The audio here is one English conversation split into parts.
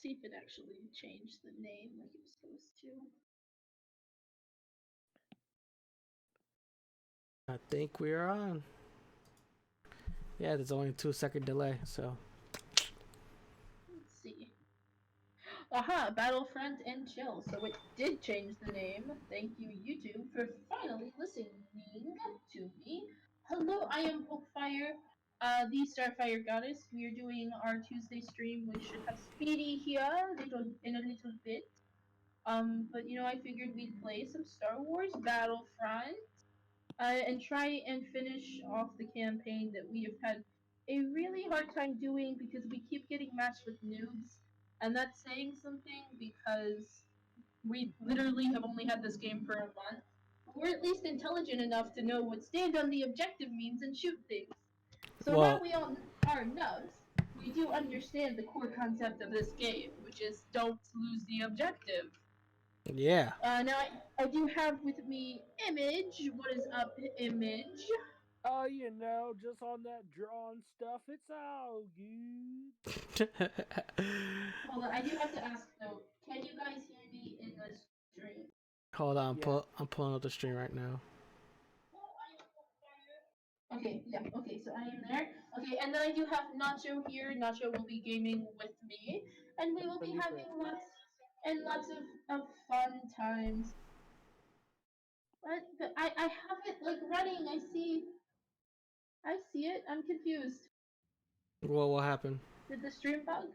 See if it actually changed the name like it was supposed to. I think we're on. Yeah, there's only a 2 second delay, so. Let's see. Aha, Battlefront and Chill. So it did change the name. Thank you, YouTube, for finally listening to me. Hello, I am Popefire, the Starfire goddess. We are doing our Tuesday stream. We should have Speedy here in a little bit. But I figured we'd play some Star Wars Battlefront, and try and finish off the campaign that we have had a really hard time doing because we keep getting matched with noobs, and that's saying something because we literally have only had this game for a month. We're at least intelligent enough to know what stand on the objective means and shoot things. So now Well, we all are nubs. We do understand the core concept of this game, which is don't lose the objective. yeah. Now I do have with me Image. What is up, Image? Just on that drawn stuff, it's all good. Hold on, I do have to ask though. Can you guys hear me in the stream? Hold on, Yeah. I'm pulling up the stream right now. Okay, yeah, okay, so I am there. Okay, and then I do have Nacho here. Nacho will be gaming with me, and we will The be new having friend. lots of fun times. But I have it like running. I see it. I'm confused. Well, what happened? Did the stream bug?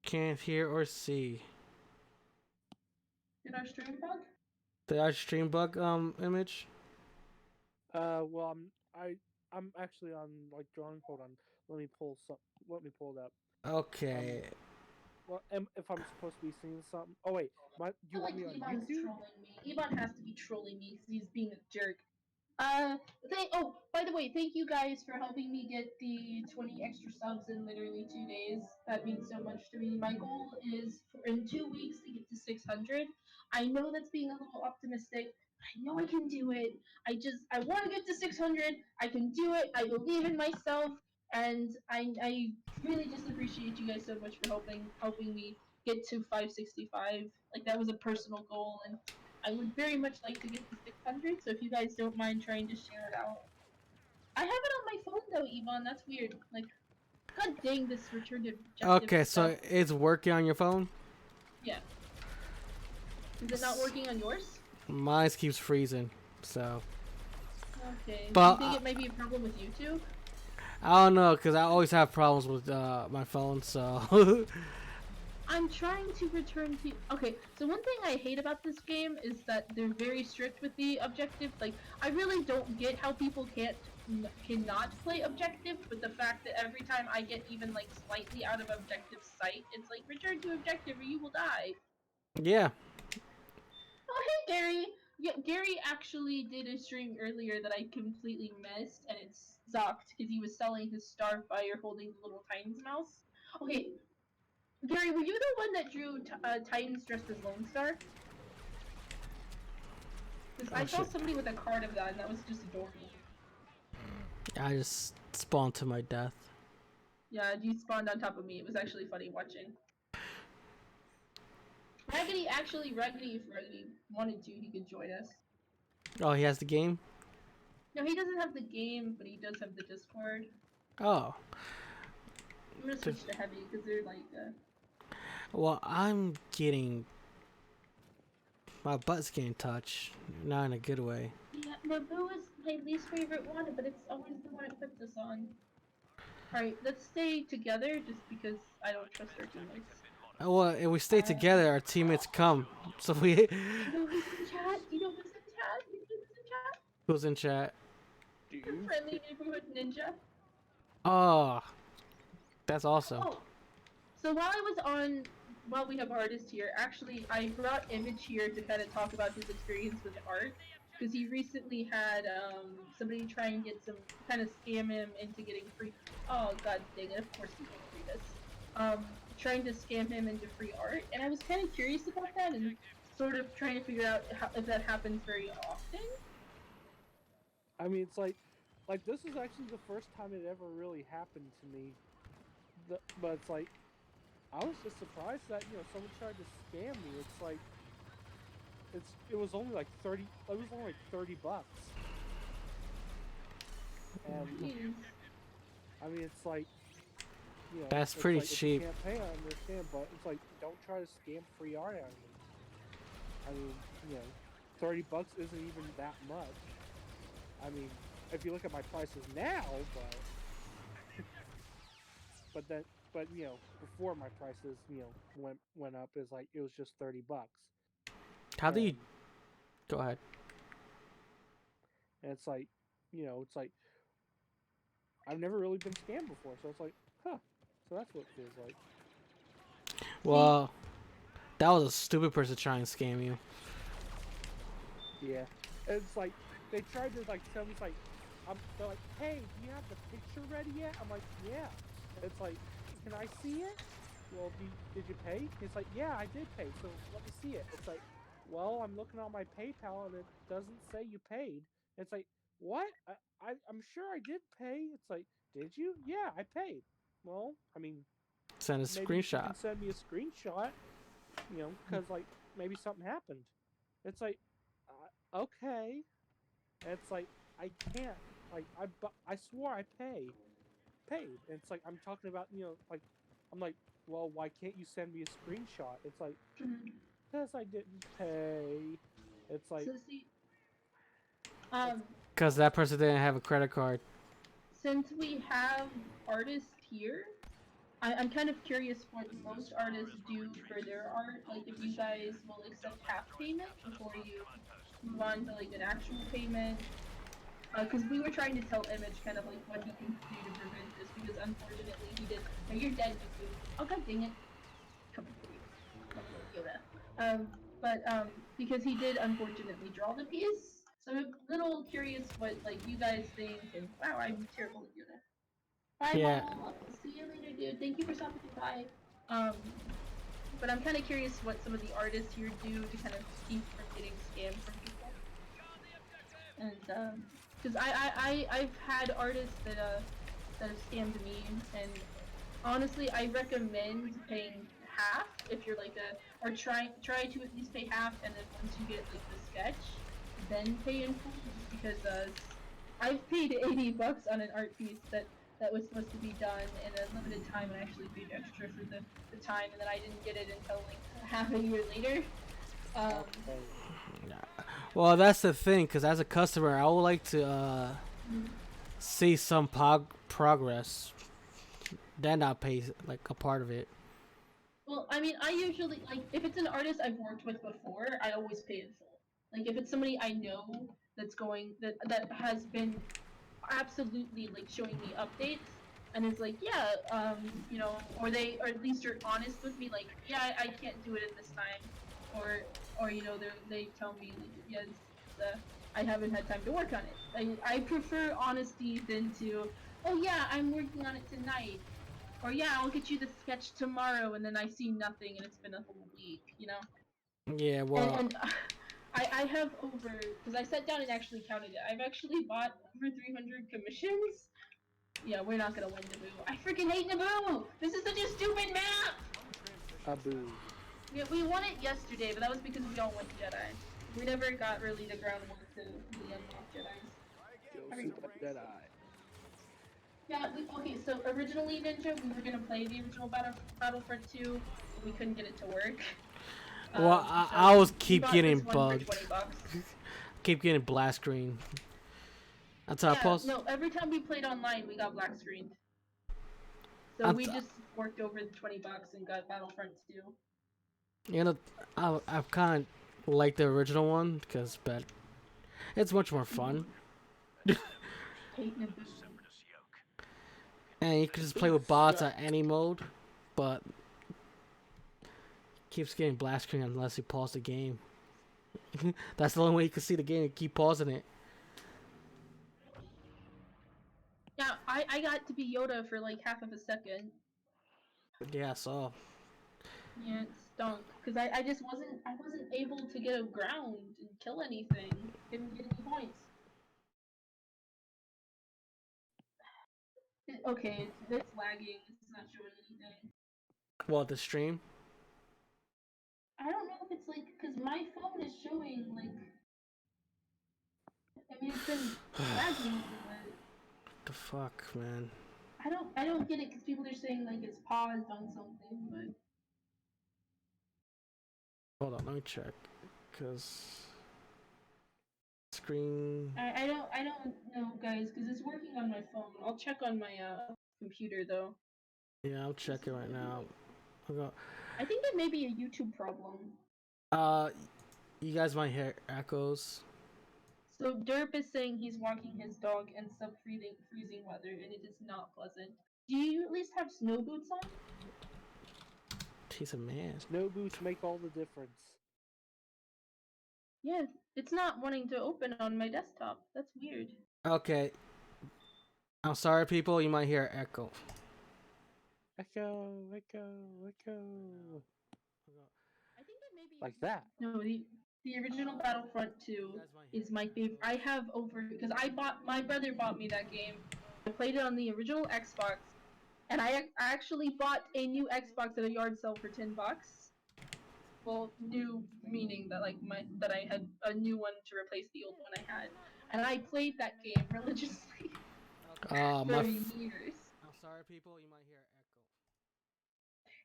Can't hear or see. Did our stream bug? Did our stream bug image? Well, I'm actually on like drawing. Hold on. Let me pull some. Let me pull it up. Um. Okay. Well, if I'm supposed to be seeing something. Oh wait, I you feel want like me on Ebon's YouTube? trolling me. Ebon has to be trolling me because he's being a jerk. By the way, thank you guys for helping me get the 20 extra subs in literally 2 days. That means so much to me. My goal is in 2 weeks to get to 600. I know that's being a little optimistic. I know I can do it. I want to get to 600. I can do it. I believe in myself, and I really just appreciate you guys so much for helping me get to 565. Like that was a personal goal, and I would very much like to get to 600, so if you guys don't mind trying to share it out. I have it on my phone though, Yvonne. That's weird. Like, god dang this return to objective Okay, stuff. so it's working on your phone? Yeah. Is it not working on yours? Mine keeps freezing, so. Okay. Do you But think it might be a problem with YouTube? I don't know, because I always have problems with my phone, so. I'm trying to return to. Okay, so one thing I hate about this game is that they're very strict with the objective. Like, I really don't get how people cannot play objective, but the fact that every time I get even like slightly out of objective sight, it's like return to objective or you will die. Yeah. Oh hey Gary, yeah, Gary actually did a stream earlier that I completely missed, and it's sucked because he was selling his Starfire holding the little Titan's mouse. Okay, Gary, were you the one that drew Titans dressed as Lone Star? Because Oh, I saw shit. somebody with a card of that, and that was just adorable. I just spawned to my death. Yeah, you spawned on top of me. It was actually funny watching. Raggedy, if Raggedy wanted to, he could join us. Oh, he has the game? No, he doesn't have the game, but he does have the Discord. Oh. I'm gonna switch to Heavy, because they're like, Well, I'm getting. My butt's getting touched. Not in a good way. Yeah, Naboo is my least favorite one, but it's always the one it puts us on. Alright, let's stay together, just because I don't trust our teammates. Well, if we stay together, our teammates come. So we. You know who's in chat? You know who's in chat? You know who's in chat? Who's in chat? Do you? Friendly neighborhood ninja. Oh, that's awesome. Oh, so while we have artists here, actually, I brought Image here to kind of talk about his experience with art, because he recently had somebody try and get kind of scam him into getting free. Oh god dang it! Of course he won't read this. Trying to scam him into free art, and I was kind of curious about that, and sort of trying to figure out if that happens very often. I mean, it's like this is actually the first time it ever really happened to me. But it's like, I was just surprised that someone tried to scam me. It's like it was only like 30. It was only like $30, and Jeez. I mean it's like That's it's pretty like if you cheap. can't pay, I understand, but it's like don't try to scam free art out of me. I mean, $30 isn't even that much. I mean, if you look at my prices now, but then before my prices went up, is like it was just $30, How do you? and Go ahead. it's like it's like I've never really been scammed before, so it's like, huh. So that's what it feels like. See, Well, that was a stupid person trying to scam you. Yeah, it's like they tried to like tell me it's like they're like, hey, do you have the picture ready yet? I'm like, yeah. It's like, can I see it? Well, did you pay? It's like, yeah, I did pay. So let me see it. It's like, well, I'm looking on my PayPal and it doesn't say you paid. It's like, what? I'm sure I did pay. It's like, did you? Yeah, I paid. Well, I mean, Send a maybe you screenshot. can send me a screenshot, because like maybe something happened. It's like, okay. And it's like I can't. Like I swore I paid. And it's like I'm talking about like I'm like, well, why can't you send me a screenshot? It's like mhm. because I didn't pay. It's like So see, it's Because that person didn't have a credit card. since we have artists here, I'm kind of curious what most artists do for their art. Like, if you guys will accept half payment before you move on to like an actual payment. Because we were trying to tell Image kind of like what he can do to prevent this. Because unfortunately, he did. No, you're dead, YouTube. Oh god dang it! Coming for you, lovely Yoda. But because he did unfortunately draw the piece, so I'm a little curious what like you guys think. And wow, I'm terrible at Yoda. Bye, Yeah, Mom. I'll see you later, dude. Thank you for stopping by. Um, but I'm kind of curious what some of the artists here do to kind of keep from getting scammed from people. And because I've had artists that have scammed me, and honestly, I recommend paying half if you're like a or try to at least pay half, and then once you get like the sketch, then pay in full. Just because I've paid $80 on an art piece that was supposed to be done in a limited time, and I actually paid extra for the time, and then I didn't get it until like half a year later. Um, okay. well, that's the thing. Because as a customer, I would like to see some progress. Then I'll pay like a part of it. Well, I mean, I usually like if it's an artist I've worked with before, I always pay in full. Like if it's somebody I know that has been absolutely like showing me updates and is like, yeah, or at least are honest with me, like, yeah, I can't do it in this time, or they tell me like, yes, I haven't had time to work on it. I prefer honesty than to, oh yeah, I'm working on it tonight, or yeah, I'll get you the sketch tomorrow, and then I see nothing, and it's been a whole week, you know. Yeah, And well, and I have over because I sat down and actually counted it. I've actually bought over 300 commissions. Yeah, we're not gonna win Naboo. I freaking hate Naboo. This is such a stupid map. Abu. Yeah, we won it yesterday, but that was because we all went Jedi. We never got really the groundwork to really unlock Jedi's. Go There we Super go. Jedi. Yeah, okay, so originally, Ninja, we were gonna play the original Battlefront 2, but we couldn't get it to work. well, So I was we keep bought getting this one for bugged. $20. Keep getting blast screen. That's how I Yeah, post. no, every time we played online, we got black screened. So I'm we t- just worked over the $20 and got Battlefront 2. you know, I've kind of like the original one because, but it's much more fun, Hate Naboo. and you can just play Boo with bots at sucks. any mode. But keeps getting blast screen unless you pause the game. That's the only way you can see the game and keep pausing it. Yeah, I got to be Yoda for like half of a second. Yeah, so Yeah, it stunk because I just wasn't able to get a ground and kill anything. Didn't get any points. Okay, it's lagging. It's not showing anything. What, the stream? I don't know if it's like because my phone is showing like. I mean, it's been lagging, but The fuck, man. I don't get it because people are saying like it's paused on something, but Hold on, let me check. Cause screen. I don't know, guys, because it's working on my phone. I'll check on my computer though. Yeah, I'm checking right now. I'll go. I think it may be a YouTube problem. Uh, you guys might hear echoes. So Derp is saying he's walking his dog in freezing weather, and it is not pleasant. Do you at least have snow boots on? He's a man. Snow boots make all the difference. Yeah, it's not wanting to open on my desktop. That's weird. Okay. I'm sorry, people. You might hear echo. Echo, echo, echo. I think it may be Like that. No, the original Battlefront 2 is my favorite. I have over because my brother bought me that game. I played it on the original Xbox, and I actually bought a new Xbox at a yard sale for $10. Well, new meaning that that I had a new one to replace the old one I had, and I played that game religiously for years. I'm sorry, people. You might hear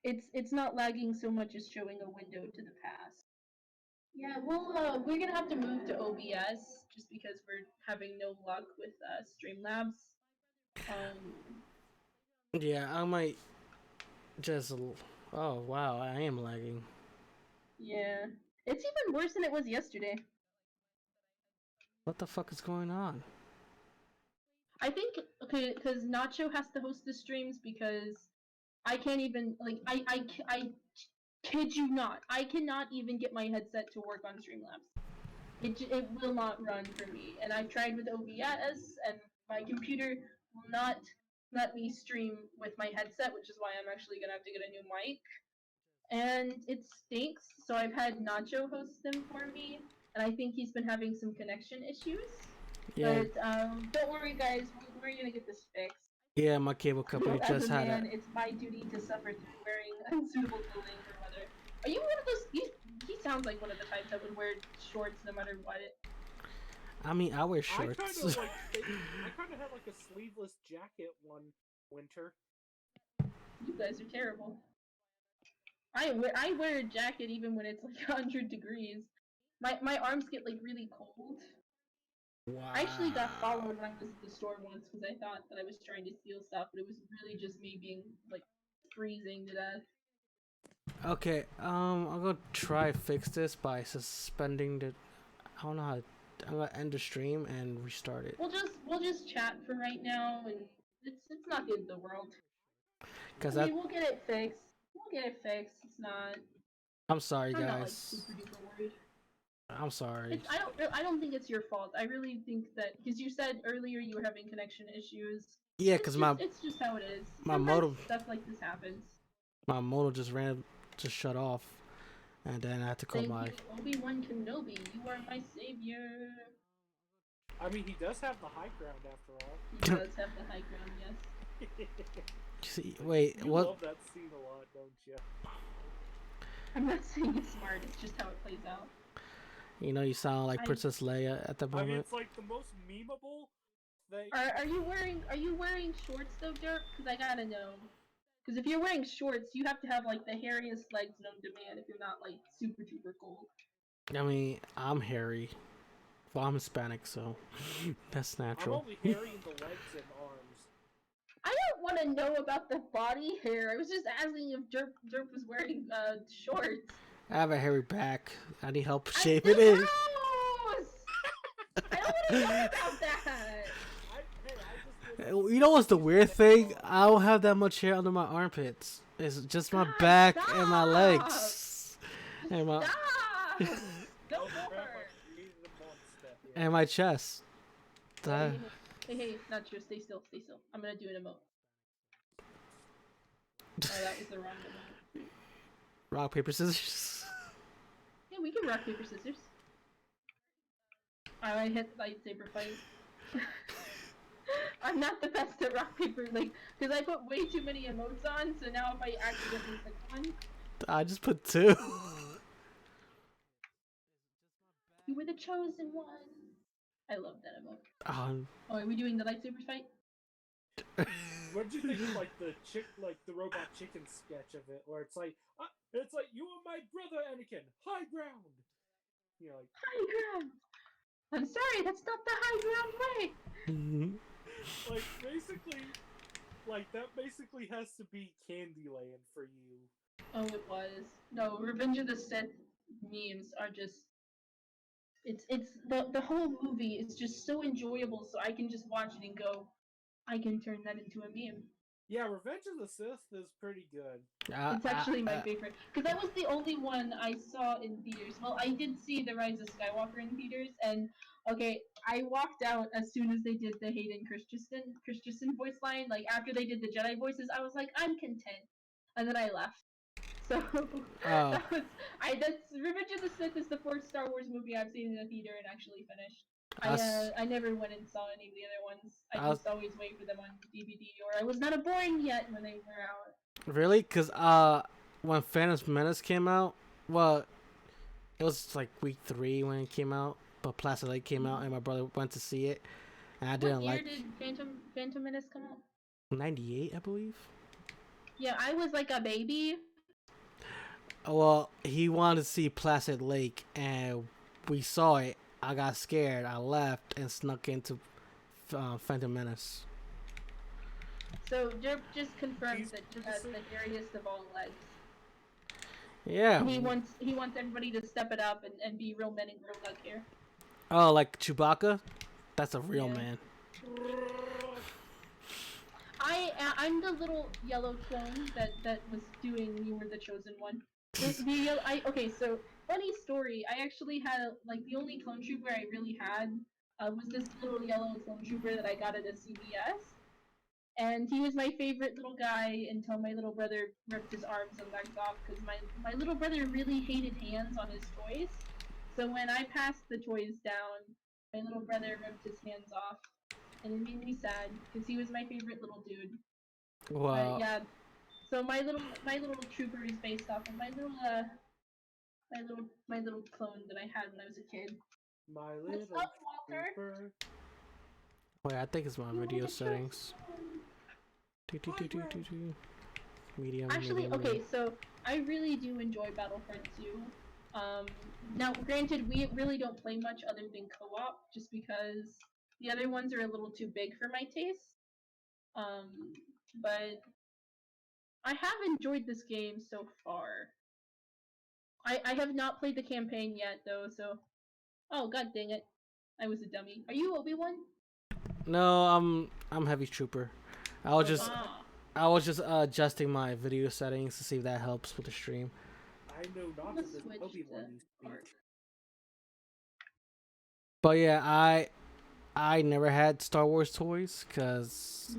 echo. It's not lagging so much as showing a window to the past. Yeah, well, we're gonna have to move to OBS just because we're having no luck with Streamlabs. Yeah, I might just. Oh wow, I am lagging. Yeah, it's even worse than it was yesterday. What the fuck is going on? I think okay, because Nacho has to host the streams because I can't even like I kid you not, I cannot even get my headset to work on Streamlabs. It will not run for me, and I've tried with OBS, and my computer will not let me stream with my headset, which is why I'm actually gonna have to get a new mic. And it stinks, so I've had Nacho host them for me, and I think he's been having some connection issues. Yeah, But don't worry, guys, we're gonna get this fixed. yeah, my cable company As a just had man, a. it's my duty to suffer through wearing unsuitable clothing for weather. Are you one of those? He sounds like one of the types that would wear shorts no matter what. I mean, I wear I shorts. kind of like. I kind of had like a sleeveless jacket one winter. You guys are terrible. I wear a jacket even when it's like 100 degrees. My arms get like really cold. Wow. I actually got followed when I was at the store once because I thought that I was trying to steal stuff, but it was really just me being like freezing to death. Okay, I'm gonna try fix this by suspending the. I don't know how. I'm gonna end the stream and restart it. We'll just chat for right now, and it's not the end of the world. Cause I mean, we'll get it fixed. We'll get it fixed. It's not. I'm sorry, I'm not like guys. super duper worried. I'm sorry. I don't think it's your fault. I really think that because you said earlier you were having connection issues. Yeah, cause It's just how it is. my Sometimes modem stuff like this happens. just shut off, and then I had to call Thank my. you, Obi-Wan Kenobi. You are my savior. I mean, he does have the high ground after all. He does have the high ground, yes. See, wait, You what? love that scene a lot, don't you? I'm not saying it's smart. It's just how it plays out. You know, you sound like Princess Leia at the I mean, moment. it's like the most memeable thing. Are you wearing shorts though, Dirk? Because I gotta know. Because if you're wearing shorts, you have to have like the hairiest legs known to man if you're not like super duper cold. I mean, I'm hairy. Well, I'm Hispanic, so that's I'm natural. only hairy in the legs and arms. I don't want to know about the body hair. I was just asking if Derp was wearing shorts. I have a hairy back. I need help shaving it. I don't want to know about that. You know what's the weird thing? I don't have that much hair under my armpits. It's just my back and my legs. And my Stop! No more. and my chest. Hey, not true. Stay still. I'm gonna do an emote. Oh, that was the wrong emote. Rock, paper, scissors. Yeah, we can rock, paper, scissors. I hit the lightsaber fight. I'm not the best at rock paper, like, because I put way too many emotes on. So now if I accidentally click one, I just put 2. you were the chosen one. I love that emote. Um, Oh, are we doing the lightsaber fight? What did you think of like the robot chicken sketch of it, where it's like you are my brother, Anakin, high ground. You know, like High ground. I'm sorry, that's not the high ground way. that basically has to be Candyland for you. Oh, it was. No, Revenge of the Sith memes are just it's the whole movie is just so enjoyable, so I can just watch it and go, I can turn that into a meme. Yeah, Revenge of the Sith is pretty good. It's actually my favorite because that was the only one I saw in theaters. Well, I did see The Rise of Skywalker in theaters, and okay, I walked out as soon as they did the Hayden Christensen voice line. Like after they did the Jedi voices, I was like, I'm content, and then I left. So oh, that's Revenge of the Sith is the fourth Star Wars movie I've seen in a theater and actually finished. us, I never went and saw any of the other ones. I us, just always wait for them on DVD, or I was not born yet when they were out. really? Cause when Phantom Menace came out, well, it was like week 3 when it came out, but Placid Lake came out, and my brother went to see it, and I didn't What year like. did Phantom Menace come out? 98, I believe. Yeah, I was like a baby. Well, he wanted to see Placid Lake, and we saw it. I got scared. I left and snuck into Phantom Menace. So Derp just confirmed that the hairiest of all legs. Yeah. He wants everybody to step it up and be real men and grow leg hair. Oh, like Chewbacca? That's a real man. I'm the little yellow clone that was doing You Were the Chosen One. Okay, so funny story. I actually had like the only clone trooper I really had was this little yellow clone trooper that I got at a CVS, and he was my favorite little guy until my little brother ripped his arms and legs off because my little brother really hated hands on his toys. So when I passed the toys down, my little brother ripped his hands off, and it made me sad because he was my favorite little dude. But Well, yeah, so my little trooper is based off of my little clone that I had when I was a kid. My What's little up, Walter? trooper. wait, I think it's my video settings. Medium. Actually, okay, so I really do enjoy Battlefront 2. Now, granted, we really don't play much other than co-op, just because the other ones are a little too big for my taste. But I have enjoyed this game so far. I have not played the campaign yet, though, so... Oh, god dang it. I was a dummy. Are you Obi-Wan? No, I'm Heavy Trooper. I was just adjusting my video settings to see if that helps with the stream. I know not that this Obi-Wan you speak. But yeah, I never had Star Wars toys because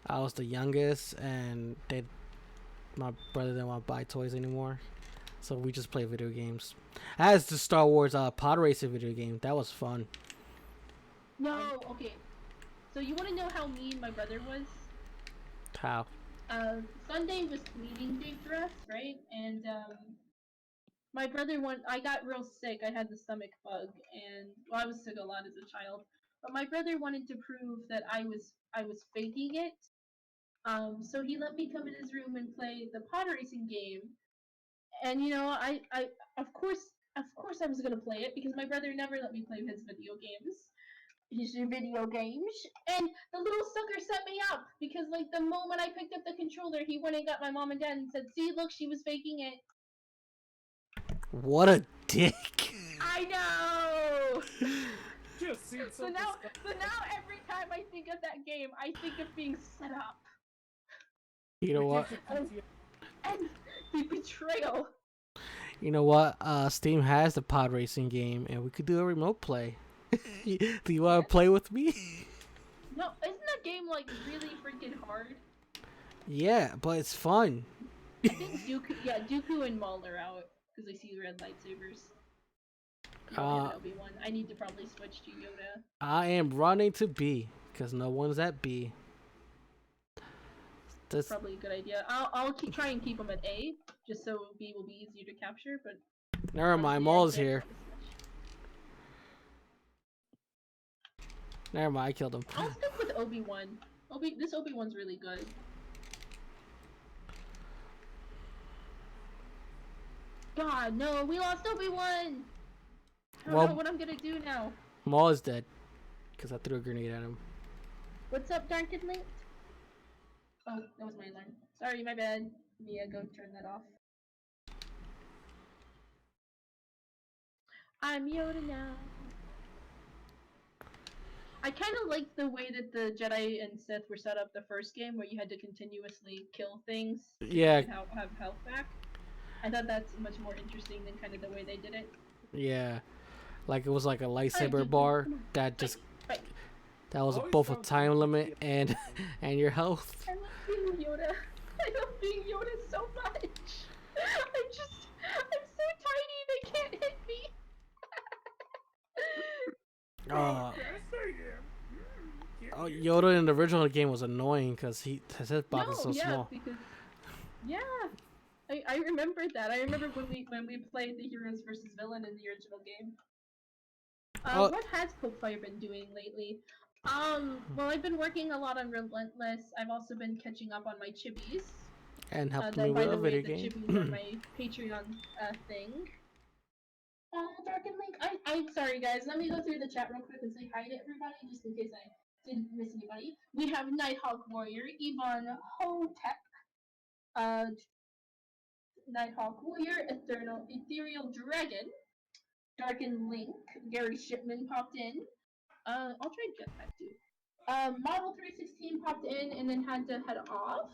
I was the youngest, and my brother didn't want to buy toys anymore, so we just play video games. I had the Star Wars pod racing video game. That was fun. No, okay. So you want to know how mean my brother was? How? Sunday was cleaning day for us, right? And my brother I got real sick. I had the stomach bug, and well, I was sick a lot as a child. But my brother wanted to prove that I was faking it. So he let me come in his room and play the pod racing game. And you know, I of course I was gonna play it because my brother never let me play his video games. His video games. And the little sucker set me up because like the moment I picked up the controller, he went and got my mom and dad and said, "See, look, she was faking it." What a dick! I know. Just seen so now every time I think of that game, I think of being set up. You know what? And the betrayal. You know what? Steam has the pod racing game, and we could do a remote play. Do you want to play with me? No, isn't that game like really freaking hard? Yeah, but it's fun. I think Dooku and Maul are out because I see red lightsabers. Obi-Wan. I need to probably switch to Yoda. I am running to B because no one's at B. This Probably a good idea. I'll try and keep them at A, just so B will be easier to capture. But never mind. honestly, I Maul's can't here. promise much. Never mind. I killed him. I'll stick with Obi-Wan. This Obi-Wan's really good. God, no, we lost Obi-Wan! I don't know what I'm gonna do now. Maul is dead because I threw a grenade at him. What's up, Dark and Linked? Oh, that was my alarm. Sorry, my bad. Mia, go turn that off. I'm Yoda now. I kind of like the way that the Jedi and Sith were set up the first game, where you had to continuously kill things Yeah. and have health back. I thought that's much more interesting than kind of the way they did it. Yeah, like it was like a lightsaber bar that just that was both a time limit and your health. I love being Yoda. I love being Yoda so much. I'm so tiny. They can't hit me. Yoda in the original game was annoying because his hitbox is so small. Because I remember that. I remember when we played the heroes versus villain in the original game. What has Popefire been doing lately? Well, I've been working a lot on Relentless. I've also been catching up on my chibis. And helping me with a video game. The chibis are my Patreon thing. Dark and Link, I'm sorry guys, let me go through the chat real quick and say hi to everybody, just in case I didn't miss anybody. We have Nighthawk Warrior, Yvonne Hotep, Nighthawk Warrior, Ethereal Dragon, Dark and Link, Gary Shipman popped in. I'll try Jetpack too. Model 316 popped in and then had to head off.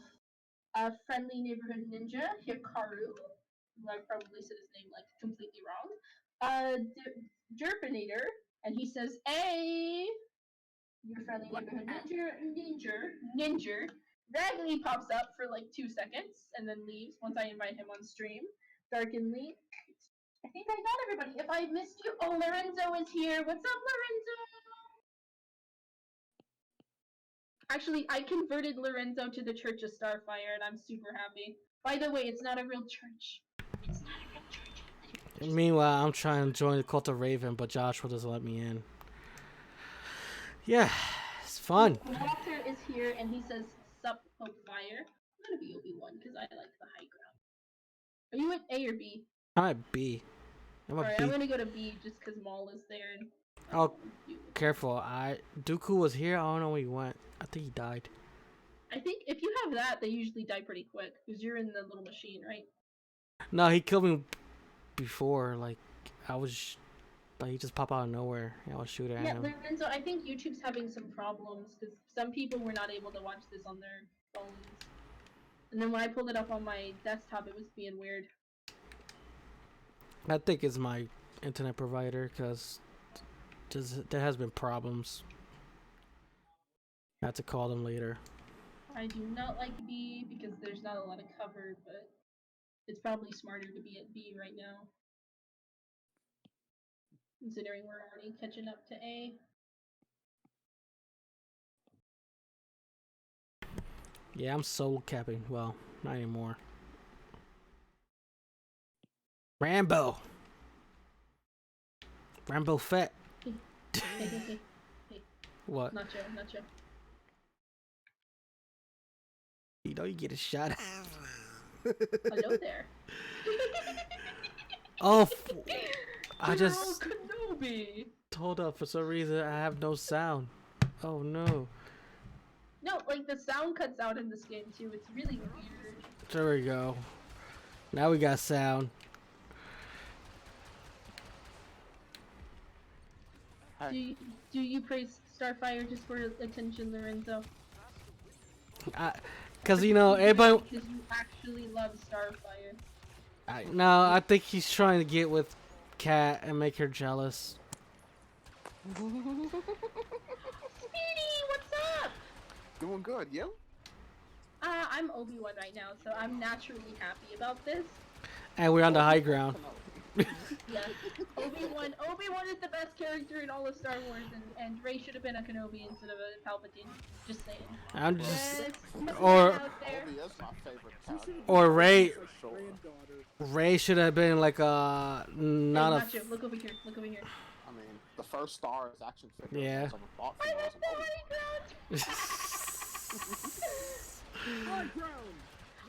Friendly Neighborhood Ninja, Hikaru. I probably said his name like completely wrong. Derpinator, and he says, "Hey, your friendly neighborhood ninja." Raggedy pops up for like 2 seconds and then leaves once I invite him on stream. Dark and Link. I think I got everybody. If I missed you, oh, Lorenzo is here. What's up, Lorenzo? Actually, I converted Lorenzo to the Church of Starfire, and I'm super happy. By the way, it's not a real church. It's not a real church. Meanwhile, I'm trying to join the Cult of Raven, but Joshua doesn't let me in. Yeah, it's fun. Walter is here, and he says, "Sup, Popefire." I'm gonna be Obi-Wan because I like the high ground. Are you at A or B? I'm at B. Alright, I'm gonna go to B just because Maul is there. And oh, careful! Dooku was here. I don't know where he went. I think he died. I think if you have that, they usually die pretty quick because you're in the little machine, right? No, he killed me before. Like he just popped out of nowhere. I was shooting at him. Yeah, Lorenzo, I think YouTube's having some problems because some people were not able to watch this on their phones. And then when I pulled it up on my desktop, it was being weird. I think it's my internet provider because there has been problems. I have to call them later. I do not like B because there's not a lot of cover, but it's probably smarter to be at B right now. Considering we're already catching up to A. Yeah, I'm soul capping. Well, not anymore. Rambo Fett. Hey. What? Nacho. You know you get a shot at. Hello there. Oh, I just Kenobi. Hold up. For some reason, I have no sound. Oh no. No, like the sound cuts out in this game too. It's really weird. There we go. Now we got sound. Do you praise Starfire just for attention, Lorenzo? Cause you know everybody. Because you actually love Starfire. No, I think he's trying to get with Kat and make her jealous. Speedy, what's up? Doing good, you? I'm Obi-Wan right now, so I'm naturally happy about this. And we're on the high ground. Yes, Obi-Wan. Obi-Wan is the best character in all of Star Wars, and Rey should have been a Kenobi instead of a Palpatine. Just saying. I'm Well, just Just putting that or out there. Obi is my favorite she should character. have or been Ray Anakin's, like Sure. granddaughter. Ray should have been like Hey, not a Nacho, look over here. Look over here. I mean, the first Star Wars action figure Yeah. I ever bought from I'm her at was an the Obi. high ground. High ground. This High is ground.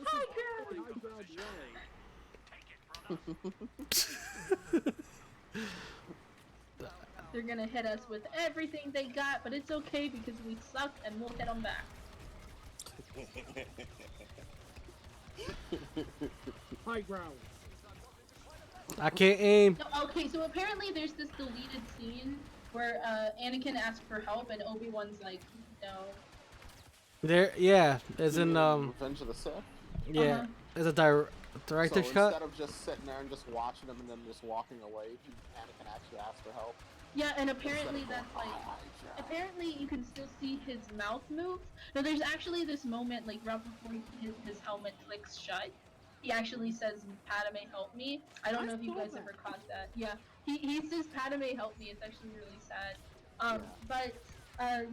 high ground way. They're gonna hit us with everything they got, but it's okay because we suck and we'll hit them back. High ground. I can't aim. No, okay, so apparently there's this deleted scene where Anakin asks for help and Obi-Wan's like, no. There, yeah, as in Revenge of the Sith. yeah, Uh-huh. as a director's So cut. instead of just sitting there and just watching him and then just walking away, Anakin actually asked for help. Yeah, and Instead apparently of going, that's like, "Oh my God." apparently you can still see his mouth move. No, there's actually this moment, like right before his helmet clicks shut. He actually says, Padme, help me. I don't know if you guys ever caught that. Yeah, he says, Padme, help me. It's actually really sad. But,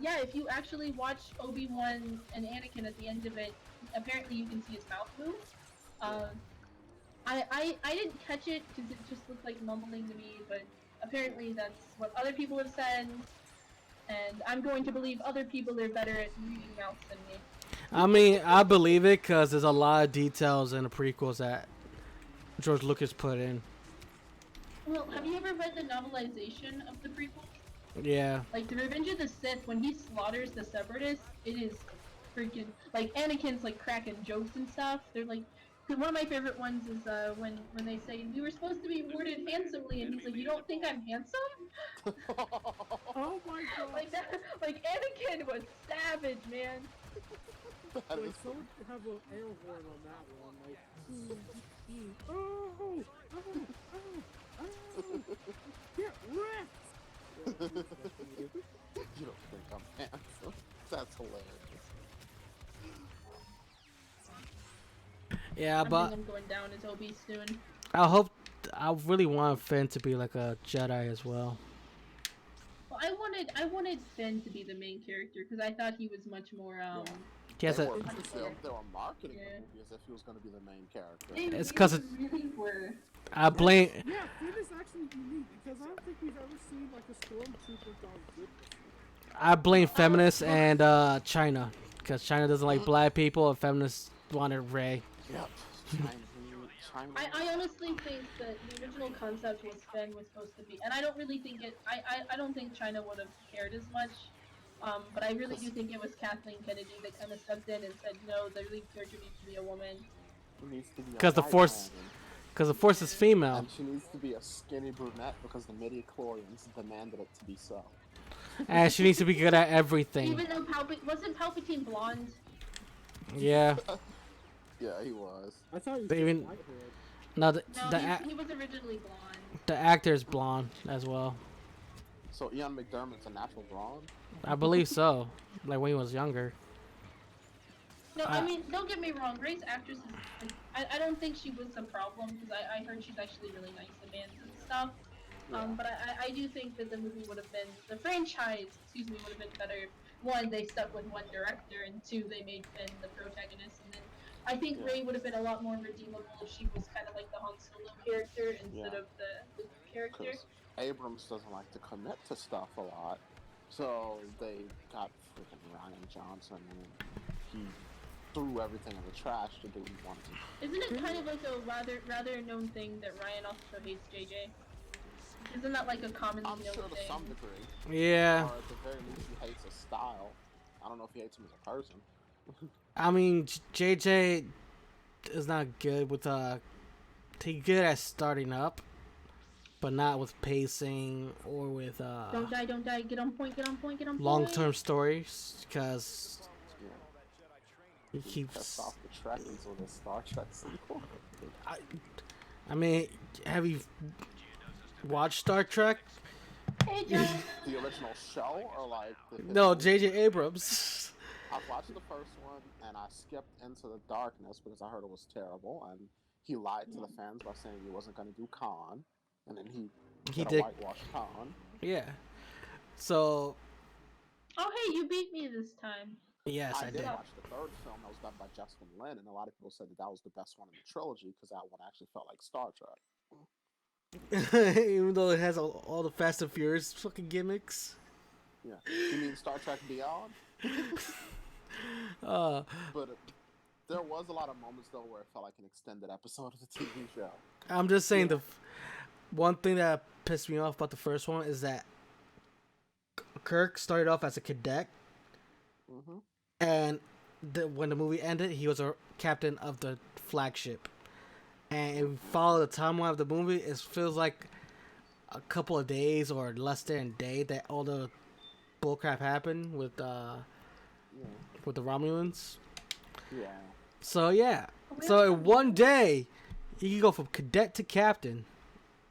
yeah, if you actually watch Obi-Wan and Anakin at the end of it, apparently you can see his mouth move. I didn't catch it because it just looked like mumbling to me, but apparently that's what other people have said, and I'm going to believe other people are better at reading mouths than me. I mean, I believe it because there's a lot of details in the prequels that George Lucas put in. Well, have you ever read the novelization of the prequel? Yeah, Like, The Revenge of the Sith, when he slaughters the Separatists, it is freaking... Like, Anakin's, like, cracking jokes and stuff. They're, like... Cause one of my favorite ones is when they say, we were supposed to be rewarded handsomely, and he's like, you don't think I'm handsome? Oh my god. Like, that, like, Anakin was savage, man. That Like, is someone could have an air horn on that one. Like, oh, get wrecked! You don't think I'm handsome? That's hilarious. yeah, I but think I'm going down as Obi soon. I really want Finn to be like a Jedi as well. Well, I wanted Finn to be the main character because I thought he was much more He has they, a, were, Interesting. they were marketing Yeah. the movie as if he was going to be the main character. They It's 'cause it- really were. I blame Yeah, Finn is actually unique because I don't think we've ever seen like a stormtrooper gone good before. I blame feminists and China because China doesn't like black people and feminists wanted Ray. Yep. China. I honestly think that the original concept was Finn was supposed to be, and I don't really think it. I don't think China would have cared as much. But I really do think it was Kathleen Kennedy that kind of stepped in and said, no, the lead character needs to be a woman. Needs to be a 'Cause the white Force- woman. Because the Force is female. And she needs to be a skinny brunette because the midi-chlorians demanded it to be so. And she needs to be good at everything. Even though wasn't Palpatine blonde? Yeah. Yeah, he was. I thought he was They just even- white haired. No, No, he was originally blonde. the actor's blonde as well. So Ian McDermott's a natural blonde? I believe so. Like when he was younger. No, I mean, don't get me wrong. Ray's actress is. I don't think she was a problem because I heard she's actually really nice to fans and stuff. But I do think that the movie would have been the franchise, excuse me, would have been better if one they stuck with one director and two they made Finn the protagonist, and then I think Ray would have been a lot more redeemable if she was kind of like the Han Solo character instead of the Luke character. Because Abrams doesn't like to commit to stuff a lot. So they got freaking Ryan Johnson and he threw everything in the trash to do what he wanted to. Isn't it kind of like a rather known thing that Ryan also hates JJ? Isn't that like a common I'm known sure to thing? some degree. Yeah. Or at the very least he hates his style. I don't know if he hates him as a person. I mean, JJ is not good with he's good at starting up, but not with pacing or with Don't die, get on point, get on point, get on point. long-term stories because he Pissed keeps. off the Trekkies with his Star Trek sequel. I mean, have you watched Star Trek? Hey, John. The original show or like the No, J.J. Abrams. I watched the first one and I skipped Into the Darkness because I heard it was terrible and he lied to the fans by saying he wasn't going to do Khan. and then he He did a did. whitewash Khan. Yeah. So Oh, hey, you beat me this time. yes, I I did did. watch the third film that was done by Justin Lin, and a lot of people said that that was the best one in the trilogy because that one actually felt like Star Trek. Even though it has all the Fast and Furious fucking gimmicks. Yeah, you mean Star Trek Beyond? Uh, But there was a lot of moments though where it felt like an extended episode of the TV show. I'm just saying Yeah. the one thing that pissed me off about the first one is that Kirk started off as a cadet, Mm-hmm. and when the movie ended, he was a captain of the flagship. And if you follow the timeline of the movie, it feels like a couple of days or less than a day that all the bullcrap happened with Yeah. the Romulans. Yeah. So yeah, We so also in one know- day, you can go from cadet to captain,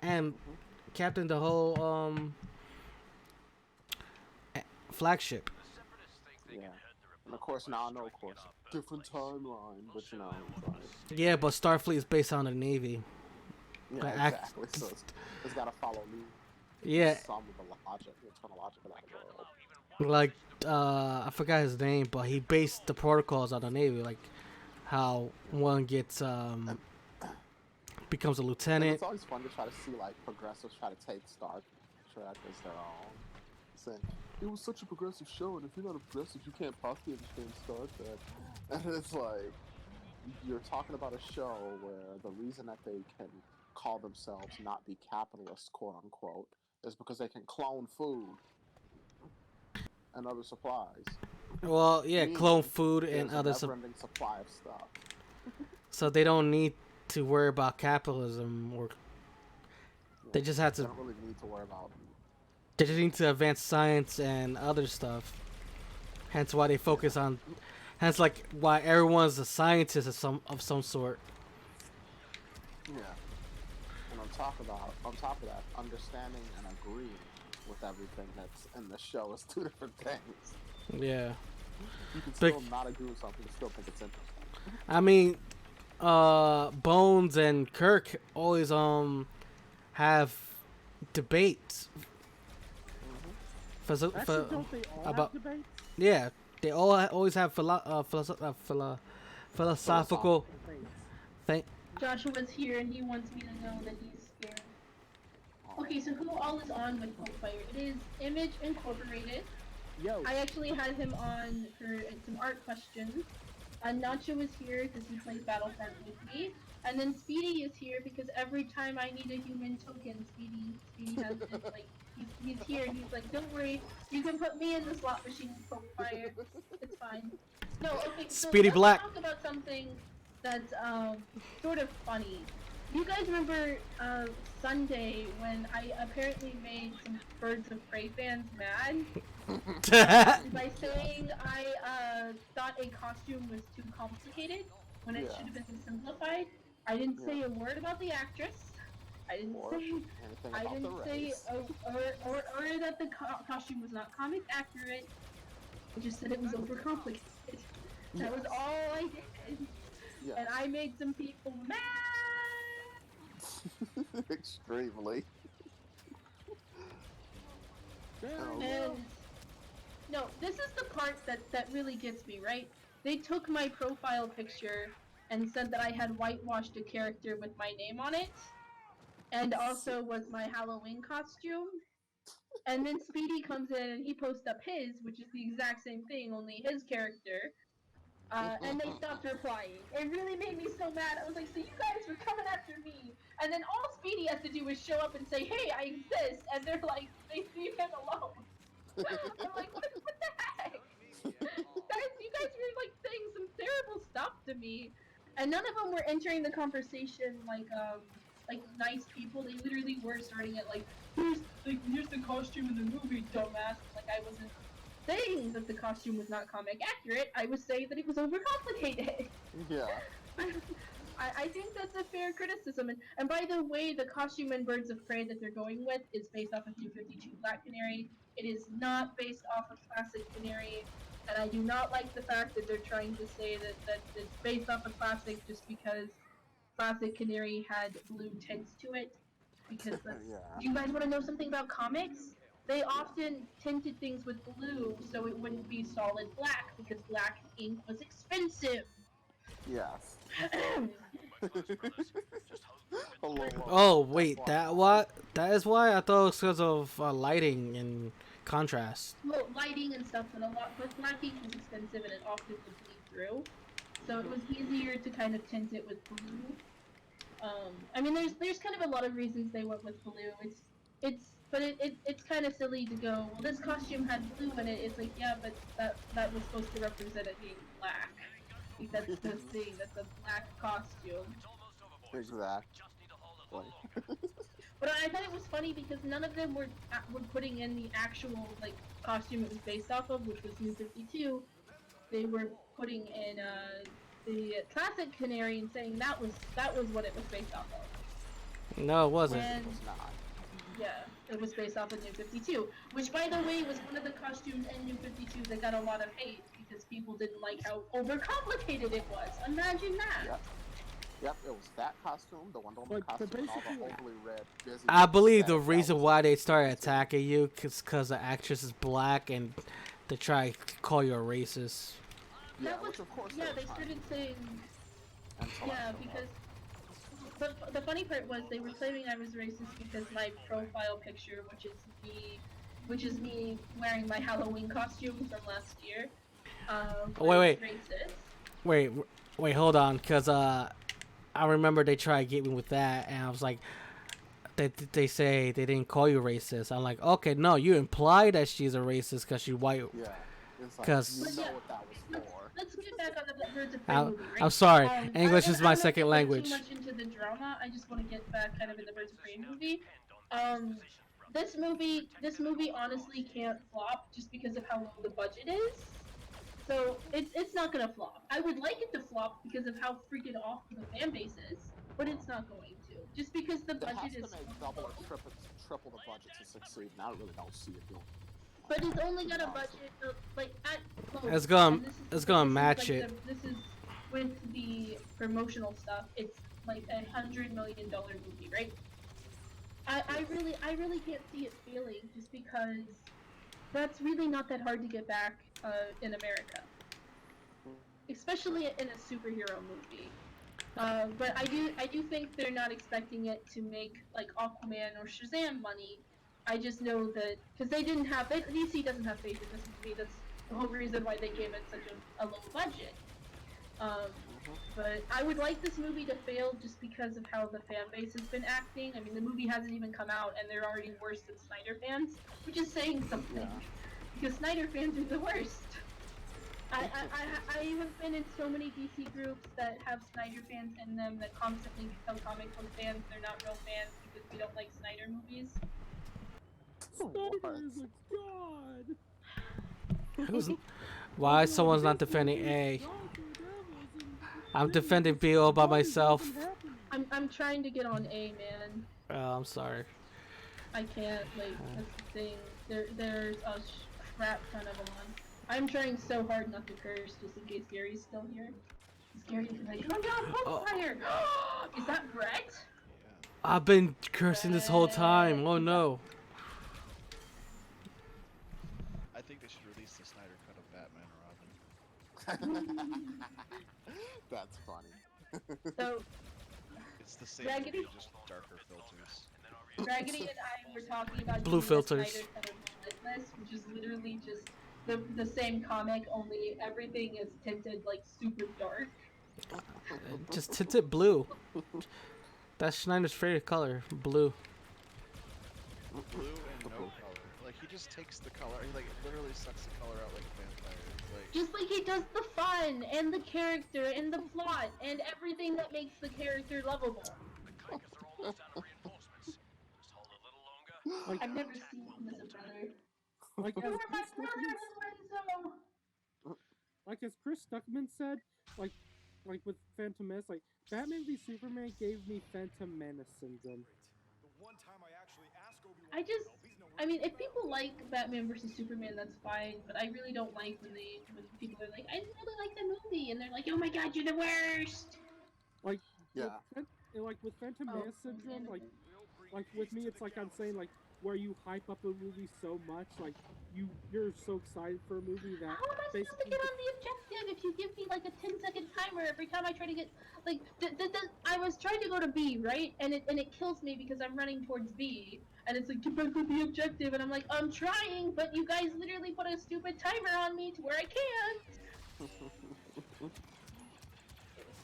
and captain the whole flagship. Yeah. And of course now I know, of course, different timeline, but you know, it's like, Yeah, but Starfleet is based on the Navy. yeah, Like, act- exactly. So it's got to follow me. Yeah, Some of the logic, the eternal logic of that world. like I forgot his name, but he based the protocols on the Navy, like how one gets becomes a And lieutenant. it's always fun to try to see like progressives try to take Star Trek as their own. Saying it was such a progressive show, and if you're not a progressive, you can't possibly understand Star Trek. And it's like you're talking about a show where the reason that they can call themselves not be capitalists, quote unquote, is because they can clone food and other supplies. Well, yeah, clone Meaning, food and there's a other never-ending supply of stuff. so they don't need to worry about capitalism, or they just have They to. don't really need to worry about. They just need to advance science and other stuff. Hence why they focus on. Hence, like why everyone's a scientist of some sort. Yeah. And on top of that, understanding and agreeing with everything that's in the show is two different things. Yeah, You can But- still not agree with something and still think it's interesting. I mean, Bones and Kirk always have debates. For, Actually, for, don't they all about- have debates? yeah, they all always have philosophical Debates. thing. Joshua's here and he wants me to know that he's scared. Okay, so who all is on with Popefire? It is Image Incorporated. Yo, I actually had him on for some art questions. Nacho is here because he plays Battlefront with me. And then Speedy is here because every time I need a human token, Speedy has this, like, he's here and he's like, don't worry, you can put me in the slot machine with Popefire. It's fine. No, okay, so Speedy let's Black. talk about something that's sort of funny. You guys remember Sunday when I apparently made some Birds of Prey fans mad by saying I thought a costume was too complicated when it Yeah. should have been simplified? I didn't say a word about the actress. I didn't Or say anything I about didn't the say race. or that the costume was not comic accurate. I just said it was overcomplicated. That was all I did. Yes. And I made some people mad. Extremely. damn, And no, this is the part that really gets me, right? They took my profile picture and said that I had whitewashed a character with my name on it, and also was my Halloween costume. And then Speedy comes in and he posts up his, which is the exact same thing, only his character. And they stopped replying. It really made me so mad. I was like, so you guys were coming after me. And then all Speedy has to do is show up and say, hey, I exist. And they're like, they leave him alone. I'm like, what the heck? You guys were like saying some terrible stuff to me. And none of them were entering the conversation like nice people. They literally were starting it like, here's the costume in the movie, dumbass. Like I wasn't saying that the costume was not comic accurate. I was saying that it was overcomplicated. Yeah. I think that's a fair criticism. And by the way, the costume in Birds of Prey that they're going with is based off of 252 Black Canary. It is not based off of Classic Canary. And I do not like the fact that they're trying to say that it's based off of Classic just because Classic Canary had blue tints to it. because Yeah. do you guys want to know something about comics? They often tinted things with blue so it wouldn't be solid black because black ink was expensive. Yes. A little, Oh wait, that FYI. what? That is why I thought it was because of lighting and contrast. Well, lighting and stuff, but black ink was expensive and it often would bleed through, so it was easier to kind of tint it with blue. I mean, there's kind of a lot of reasons they went with blue. It's kind of silly to go. Well, this costume had blue in it. It's like, yeah, but that was supposed to represent it being black. Like, that's the thing. That's a black costume. Exactly. But I thought it was funny because none of them were putting in the actual like costume it was based off of, which was New 52. They were putting in the classic Canary and saying that was what it was based off of. No, it wasn't. And It was not. yeah, it was based off of New 52, which by the way was one of the costumes in New 52 that got a lot of hate because people didn't like how overcomplicated it was. Imagine that. Yep. Yep, it was that costume, the Wonder Woman But costume, and all basically- the overly red busy. I believe the that reason was- why they started attacking you is because the actress is black and they try to call you a racist. Yeah, That was, which of course yeah, were they trying started saying and yeah selective because the funny part was they were claiming I was racist because my profile picture, which is me wearing my Halloween costume from last year, Wait. was racist. Wait, hold on, because I remember they tried to get me with that, and I was like, they say they didn't call you racist. I'm like, okay, no, you imply that she's a racist because she's white. Yeah, it's like, 'Cause- you But know yeah, what that was for. Let's get back on the Birds of Prey I'm, movie, right? I'm sorry, English is I my don't second wanna get, language. Too much into the drama. I just want to get back kind of in the Birds of Prey movie. This movie honestly can't flop just because of how low the budget is. So it's not gonna flop. I would like it to flop because of how freaking awful the fan base is, but it's not going to. Just because the It has budget to is make so double low. or triple the budget to succeed, and I really don't see it doing. But it's only got a budget of, like at most. It's gonna- and it's gonna this is, match like, it. This is with the promotional stuff. It's like $100 million movie, right? I really can't see it failing just because that's really not that hard to get back in America, especially in a superhero movie. But I do think they're not expecting it to make like Aquaman or Shazam money. I just know that because they didn't have DC doesn't have faith in this movie. That's the whole reason why they gave it such a low budget. But I would like this movie to fail just because of how the fan base has been acting. I mean, the movie hasn't even come out and they're already worse than Snyder fans, which is saying something. Yeah. Because Snyder fans are the worst. I have been in so many DC groups that have Snyder fans in them that constantly tell comic book fans they're not real fans because we don't like Snyder movies. Snyder is a god. Why someone's not defending A? Gods or devils and- I'm defending B all by What is myself. even happening? I'm trying to get on A, man. Oh, I'm sorry. I can't, like, that's the thing. There's a crap ton of them on. I'm trying so hard not to curse just in case Gary's still here. Gary's like, oh my god, Popefire! Is that Brett? I've been cursing this whole time. Oh no. I think they should release the Snyder cut of Batman and Robin. That's funny. So, It's the same Raggedy? movie, just darker filters. Raggedy and I were talking about Blue doing filters. the Snyder Cut of Limitless, which is literally just the same comic, only everything is tinted like super dark. Just tint it blue. That's Schneider's favorite color, blue. Blue and no color. Like, he just takes the color, he like literally sucks the color out like a vampire. It's like, Just like he does the fun and the character and the plot and everything that makes the character lovable. Like, I've never seen him as a brother. like You as are my Chris brother, Stuckman, Lorenzo! like as Chris Stuckman said, like with Phantom Menace, like Batman v Superman gave me Phantom Menace syndrome. I mean, if people like Batman versus Superman, that's fine, but I really don't like when people are like, I didn't really like the movie, and they're like, oh my god, you're the worst! Like Yeah. with Phantom Oh, Menace syndrome, like like with me, it's like I'm saying like where you hype up a movie so much, like you're so excited for a movie that How am I supposed to basically get on the objective if you give me like a 10-second timer every time I try to get like I was trying to go to B, right? And it kills me because I'm running towards B and it's like get back to the objective and I'm like I'm trying, but you guys literally put a stupid timer on me to where I can't.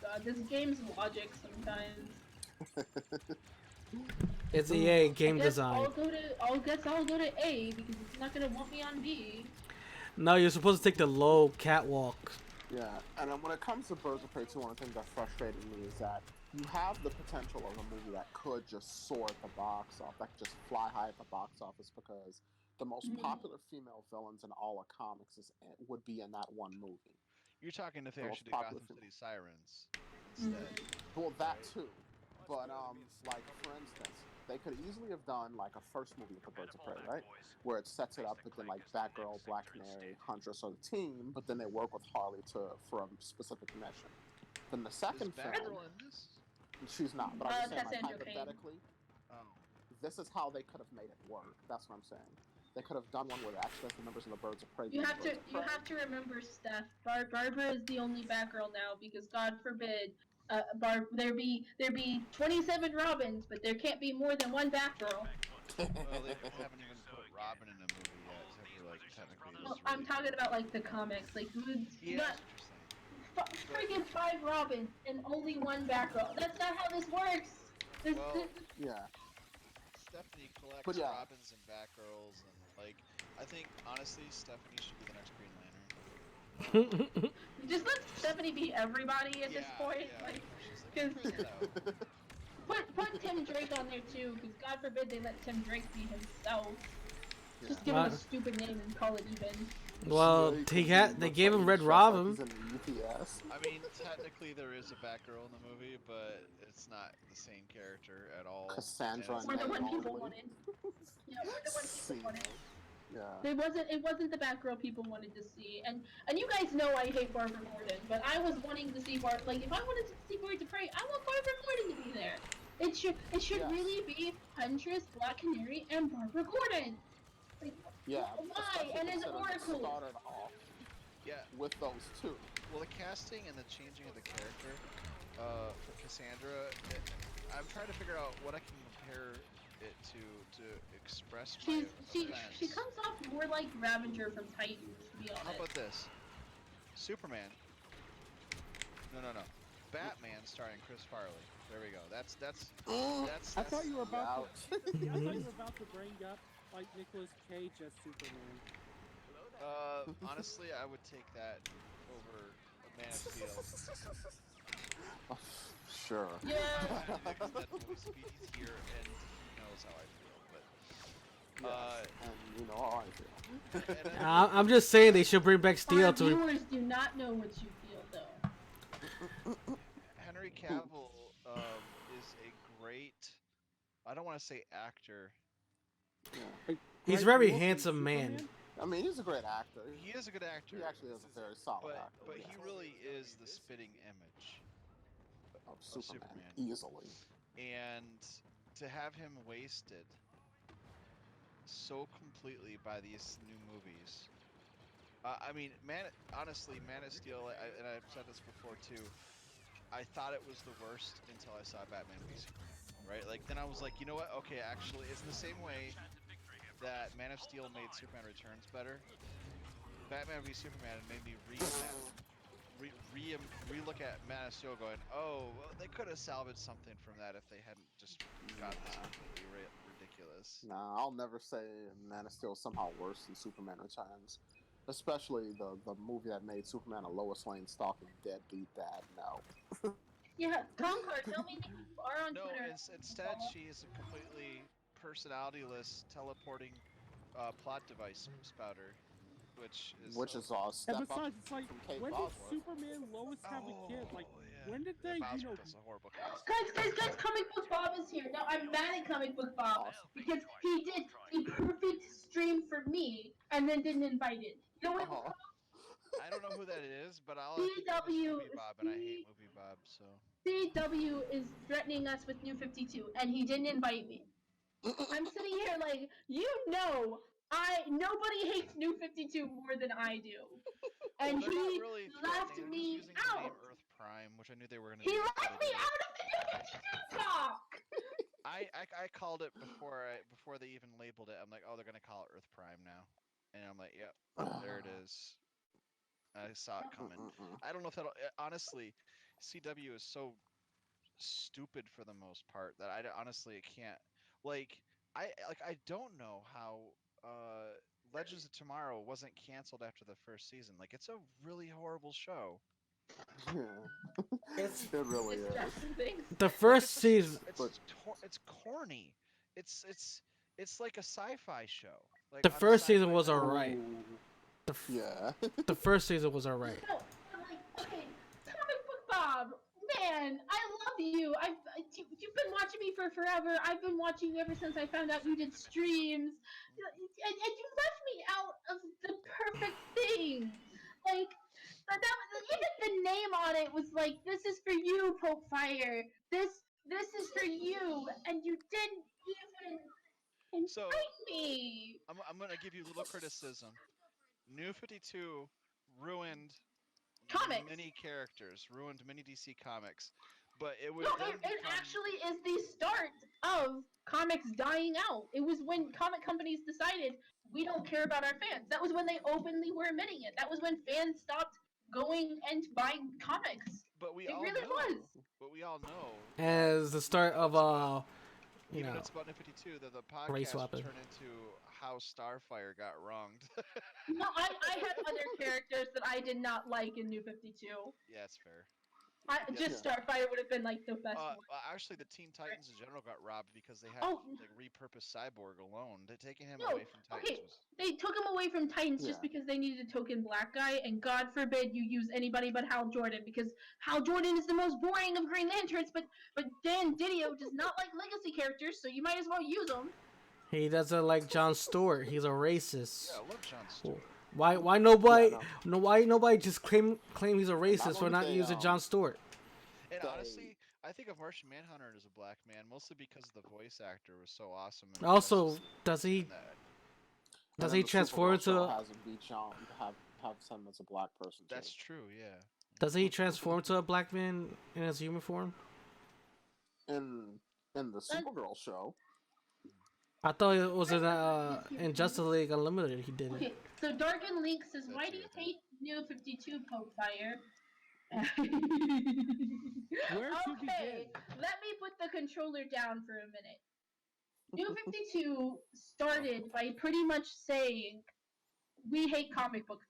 God, this game's logic sometimes. It's EA I game guess design. I'll go to A because it's not gonna want me on B. No, you're supposed to take the low catwalk. Yeah, and then when it comes to Birds of Prey 2, one of the things that frustrated me is that you have the potential of a movie that could just soar at the box office, that could just fly high at the box office because the most popular female villains in all of comics would be in that one movie. You're talking if they The actually most did popular Gotham female. City Sirens instead. Mm-hmm. Well, that too. But like for instance, they could easily have done like a first movie with the Birds of Prey, right? Where it sets it up within like Batgirl, Black Canary, Huntress, or the team, but then they work with Harley for a specific mission. Then the Is second film, Batgirl in this? she's not. But I'm just saying, like Cassandra Cain. hypothetically, Oh, this is how they could have made it work. That's what I'm saying. They could have done one where it actually has the members of the Birds of Prey You being the have Birds to of you Prey. have to remember, Steph. Barbara is the only Batgirl now because God forbid, there be 27 Robins, but there can't be more than one Batgirl. well, they haven't even put Robin in a movie yet, except for like technically this No, is I'm really talking cool. about like the comics. Like you Yeah, got that's what you're saying. But friggin' 5 Robins and only one Batgirl. That's not how this works. well, Yeah, Stephanie but collects yeah, Robins and Batgirls, and like I think honestly, Stephanie should be the next Green Lantern. Just let Stephanie be everybody at this Yeah, point. yeah. Like, She's like because Chris though. put Tim Drake on there too. Because God forbid they let Tim Drake be himself. Just give him a Uh, stupid name and call it even. well, they gave him Red Robin. Like he's in the UPS. I mean, technically there is a Batgirl in the movie, but it's not the same character at all. And Cassandra it's Or and the not. one Naomi. people wanted. Yeah, or the one people wanted. Cena. Yeah. It wasn't the Batgirl people wanted to see, and you guys know I hate Barbara Gordon, but I was wanting to see like if I wanted to see Birds of Prey, I want Barbara Gordon to be there. It should Yes. really be Huntress, Black Canary, and Barbara Gordon. Like Yeah, why? especially And an considering it Oracle. started off Yeah. with those two. Well, the casting and the changing of the character for Cassandra, I'm trying to figure out what I can compare it to express my She offense. comes off more like Ravager from Titans, to be honest. How about this? Superman. No. Batman starring Chris Farley. There we go. That's I thought you were about to, Ouch. I thought you were about to bring up like Nicolas Cage as Superman. Honestly, I would take that over Man of Steel. Sure. Yeah. Because that voice he's here and he knows how I feel. Yes, and you know how I feel. But I'm just saying they should bring back Steel Our to. viewers do not know what you feel, though. Henry Cavill is a great. I don't want to say actor. Yeah. He's a Great very Wolf and handsome man. Superman? I mean, he's a great actor. He is a good actor. He actually is a very solid actor. But yes. he really is the spitting image Of of Superman, Superman. easily. And to have him wasted so completely by these new movies. I mean, honestly, Man of Steel, and I've said this before too. I thought it was the worst until I saw Batman v Superman. Right? Like then I was like, you know what? Okay, actually, it's the same way that Man of Steel made Superman Returns better. Batman v Superman made me re-look at Man of Steel, going, oh, well, they could have salvaged something from that if they hadn't just got this completely ridiculous. Nah, I'll never say Man of Steel is somehow worse than Superman Returns. Especially the movie that made Superman a Lois Lane stalking deadbeat dad. No. Yeah, Concord, tell me you are on No, Twitter. instead she is a completely personality-less teleporting plot device spouter, which is All And step up besides, it's like, from Kate when did Bosworth. Superman and Lois have a kid? Like, yeah. when did Yeah, they, Bosworth is a horrible cast. Guys, Comic Book Bob is here. Now, I'm mad at Comic Book Bob Awesome. because he did a perfect stream for me and then didn't invite it. You know what? Oh. I don't know who that is, but all I think of is CW, Movie Bob, and I hate Movie Bob, so. CW is threatening us with New 52, and he didn't invite me. I'm sitting here like, nobody hates New 52 more than I do. Well, And they're not he really left threatening. They're just me using the name out. Earth Prime, which I knew they were going to He do before they left me did it. out of the New 52 talk! I called it before they even labeled it. I'm like, oh, they're gonna call it Earth Prime now, and I'm like, yep, there it is. I saw it coming. I don't know if that'll honestly. CW is so stupid for the most part that honestly I can't I don't know how Legends of Tomorrow wasn't canceled after the first season. Like it's a really horrible show. Yeah. It's It really is. Distressing things. the Like first season. it's corny. It's like a sci-fi show. Like The on the first season sci-fi was network. alright. Ooh, The f- yeah. the first season was alright. No, but like, okay, comic book Bob, man, I love you. You've been watching me for forever. I've been watching you ever since I found out you did streams, and you left me out of the perfect thing. Like even the name on it was like, "This is for you, Popefire. This is for you," and you didn't even So invite me. I'm gonna give you a little criticism. New 52 ruined Comics. many characters, ruined many DC comics, but it No, would then it become actually is the start of comics dying out. It was when comic companies decided we don't care about our fans. That was when they openly were admitting it. That was when fans stopped going and buying comics. but we It all really know, was. but we all know that As the start even of it's about you even know, it's about New 52 that the race podcast will swapping. turn into how Starfire got wronged. No, I had other characters that I did not like in New 52. Yeah, it's fair. Just Yes. Yeah. Starfire would have been like the best one. Actually, the Teen Titans in general got robbed because they had Oh, like repurposed Cyborg alone. Taking him no, away from Titans okay. was They took him away from Titans just Yeah. because they needed a token black guy, and God forbid you use anybody but Hal Jordan, because Hal Jordan is the most boring of Green Lanterns, but Dan Didio does not like legacy characters, so you might as well use him. He doesn't like John Stewart. He's a yeah. I racist. love John Stewart. Why Yeah, nobody no. no why nobody just claim he's a And not racist for only not they using John Stewart? And they honestly, I think of Martian Manhunter as a black man mostly because the voice actor was so awesome in Also, Justice does League he and that. does and he then the transform Supergirl show into has him be John have him as a black person too. That's true. Yeah. does he transform to a black man in his human form? In the Supergirl show, I thought it was in Justice League Unlimited. He did it. Okay, so Darken Link says, That "Why too, do you I think. hate New 52 Popefire?" Where to Okay, begin? let me put the controller down for a minute. New 52 started by pretty much saying, "We hate comic book,"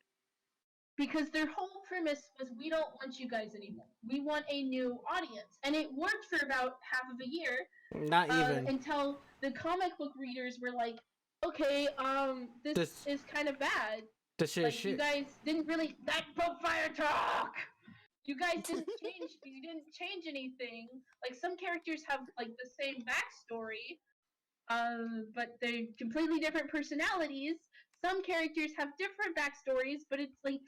because their whole premise was, "We don't want you guys anymore. We want a new audience." And it worked for about half of a year, Not even until the comic book readers were like, "Okay, this this. is kind of bad. This shit is Like, you shit. guys didn't really that Popefire talk. You guys didn't change. You didn't change anything. Like, some characters have like the same backstory, but they're completely different personalities. Some characters have different backstories, but it's like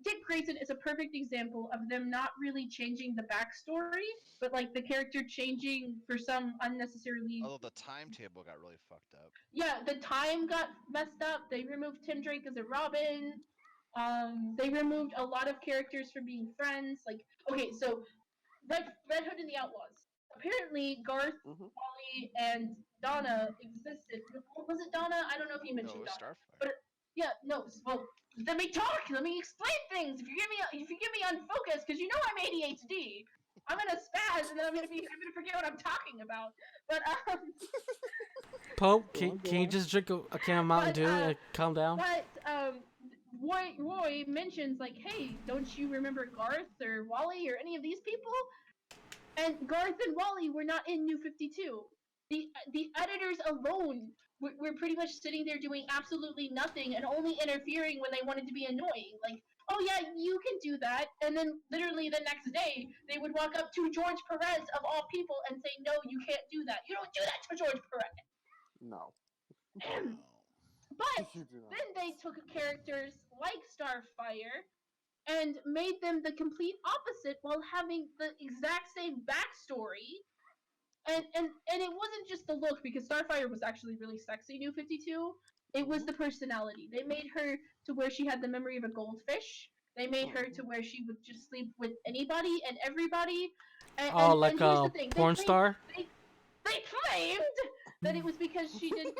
Dick Grayson is a perfect example of them not really changing the backstory, but like the character changing for some unnecessarily. Although the timetable got really fucked up. Yeah, the time got messed up. They removed Tim Drake as a Robin. They removed a lot of characters from being friends. Like, okay, so Red Hood and the Outlaws. Apparently, Garth, hmm Wally, and Donna existed. Was it Donna? I don't know if you No, it mentioned was Donna, Starfire. but yeah, no. Well, let me talk. Let me explain things. If you get me unfocused, because you know I'm ADHD, I'm gonna spaz, and then I'm gonna forget what I'm talking about. But Pope, Go on, go can you on. just drink a can of Mountain but Dew and calm down? Roy mentions like, "Hey, don't you remember Garth or Wally or any of these people?" And Garth and Wally were not in New 52. The editors alone were pretty much sitting there doing absolutely nothing and only interfering when they wanted to be annoying. Like, "Oh yeah, you can do that," and then literally the next day they would walk up to George Perez of all people and say, "No, you can't do that. You don't do that to George No, Perez." No. But you do not. then they took characters like Starfire and made them the complete opposite while having the exact same backstory, and it wasn't just the look because Starfire was actually really sexy. New 52. It was the personality. They made her to where she had the memory of a goldfish. They made her to where she would just sleep with anybody and everybody. And Oh, and, like and here's the a thing: porn star. they they claimed that it was because she was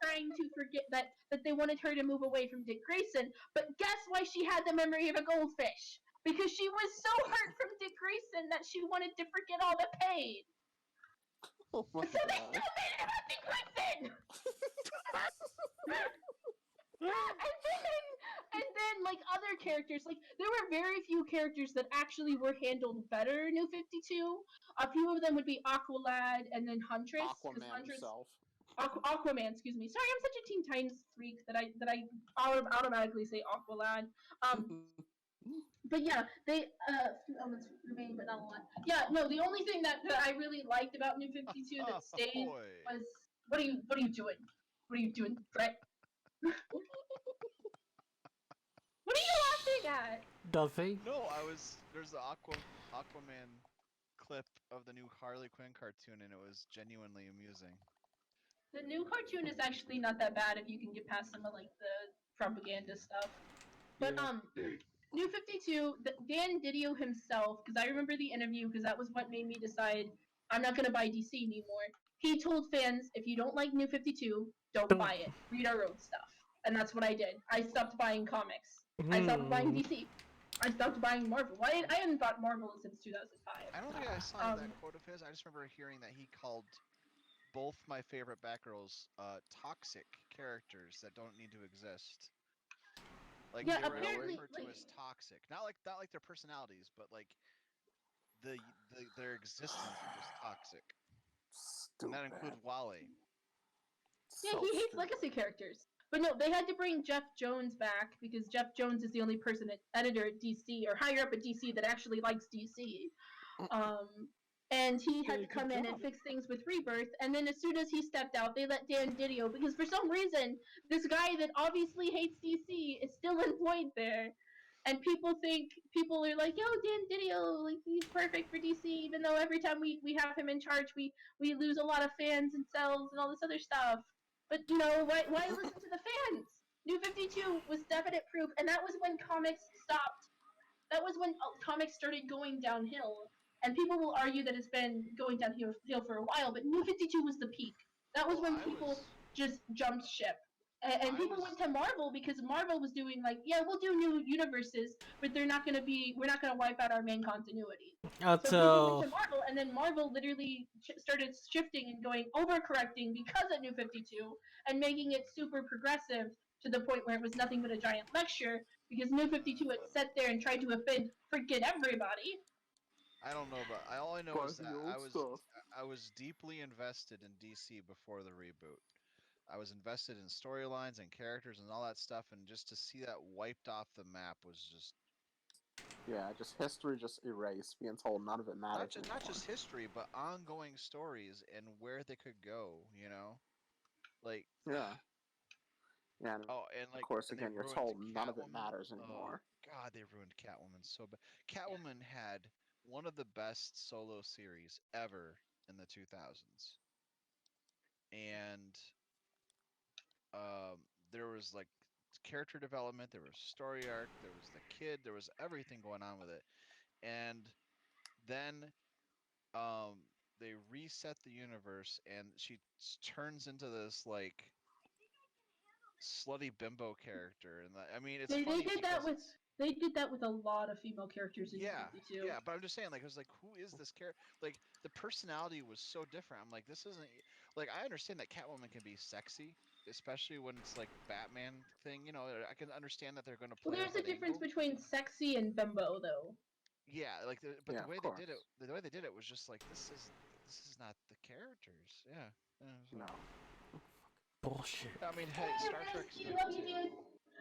trying to forget that they wanted her to move away from Dick Grayson. But guess why she had the memory of a goldfish? Because she was so hurt from Dick Grayson that she wanted to forget all the pain. Oh my So they god. still made it about Dick Grayson. And then like other characters, like there were very few characters that actually were handled better in New 52. A few of them would be Aqualad and then Huntress, because Aquaman Huntress himself. Aquaman, excuse me. Sorry, I'm such a Teen Titans freak that I automatically say Aqualad. But yeah, they a few elements remain, but not a lot. Yeah, no, the only thing that I really liked about New 52 that stayed Boy. was what are you doing? What are you doing, Brett? What are you laughing at? Duffy. No, there's the Aquaman clip of the new Harley Quinn cartoon, and it was genuinely amusing. The new cartoon is actually not that bad if you can get past some of like the propaganda stuff. But Yeah. New 52, Dan Didio himself, because I remember the interview, because that was what made me decide I'm not gonna buy DC anymore. He told fans, if you don't like New 52, don't Don't. buy it. Read our own stuff, and that's what I did. I stopped buying comics. I stopped buying Hmm. DC. I stopped buying Marvel. I hadn't bought Marvel since 2005. I don't think I saw that Um, quote of his. I just remember hearing that he called both my favorite Batgirls toxic characters that don't need to exist. Like yeah, they were actually Really? apparently, referred to like as toxic. Not like their personalities, but like their existence was toxic. And that includes Stupid. Wale. yeah, So he hates stupid. legacy characters. But no, they had to bring Jeff Jones back because Jeff Jones is the only person at editor at DC or higher up at DC that actually likes DC. Um, and he Did had a to good come in and job. fix things with Rebirth. And then as soon as he stepped out, they let Dan Didio because for some reason this guy that obviously hates DC is still employed there. And people are like, yo, Dan Didio, like he's perfect for DC, even though every time we have him in charge, we lose a lot of fans and sales and all this other stuff. But you know, why listen to the fans? New 52 was definite proof, and that was when comics stopped. That was when comics started going downhill. And people will argue that it's been going downhill for a while, but New 52 was the peak. That was Well, when I people was just jumped ship. And I people went was to Marvel because Marvel was doing like, yeah, we'll do new universes, but we're not going to wipe out our main continuity. So people went Until to Marvel, and then Marvel literally started shifting and going overcorrecting because of New 52 and making it super progressive to the point where it was nothing but a giant lecture because New 52 had sat there and tried to offend freaking everybody. I don't know, but all I know Buy is the that old stuff. I was deeply invested in DC before the reboot. I was invested in storylines and characters and all that stuff, and just to see that wiped off the map was just Yeah, just history just erased, being told none of it matters not anymore. just history, but ongoing stories and where they could go. Like Yeah. Yeah, and oh, of course, and they again, you're ruined told none of it Catwoman. matters Oh anymore. God, they ruined Catwoman so bad. Catwoman had one of the best solo series ever in the 2000s, and there was like character development, there was story arc, there was the kid, there was everything going on with it, and then um they reset the universe, and she turns into this like slutty bimbo character, and I mean it's They funny did that because with a lot of female characters in New yeah, 52. yeah, but I'm just saying, like, I was like, who is this character? Like, the personality was so different. I'm like, this isn't like I understand that Catwoman can be sexy, especially when it's like Batman thing. I can understand that they're going to Well, play with there's a that difference angle. between sexy and bimbo, though. Yeah, like, but Yeah, of course. the way they did it was just like this is not the characters. Yeah, yeah, so. No. bullshit. I mean, hey, Hey, Star Trek's Rescue, good love you, too. dude.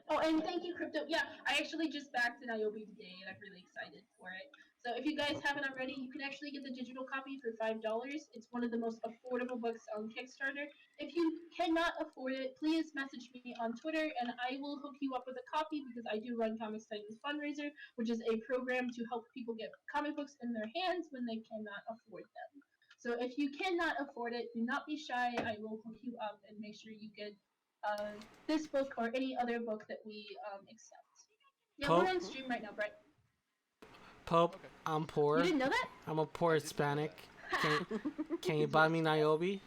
Oh, and thank you, Crypto. Yeah, I actually just backed an IOB today, and I'm really excited for it. So if you guys haven't already, you can actually get the digital copy for $5. It's one of the most affordable books on Kickstarter. If you cannot afford it, please message me on Twitter, and I will hook you up with a copy because I do run Comics Titans Fundraiser, which is a program to help people get comic books in their hands when they cannot afford them. So if you cannot afford it, do not be shy. I will hook you up and make sure you get this book or any other book that we accept. Yeah, we're Pope, on stream right now, Brett. Pope, Okay. I'm You poor. didn't know that? I'm a poor I didn't know Hispanic. that. Can you buy me Niobe?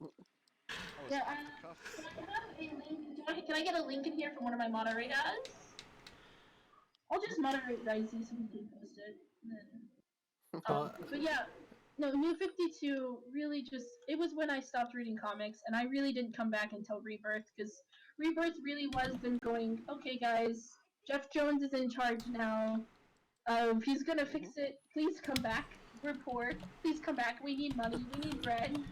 Oh, it's Yeah. off the cuff. Can I have a link? Can I get a link in here from one of my moderators? I'll just moderate Risey so we can post it. But yeah, no, New 52 really just, it was when I stopped reading comics, and I really didn't come back until Rebirth, because Rebirth really was them going, okay, guys, Jeff Jones is in charge now. He's gonna fix it. Please come back. We're poor. Please come back. We need money. We need bread.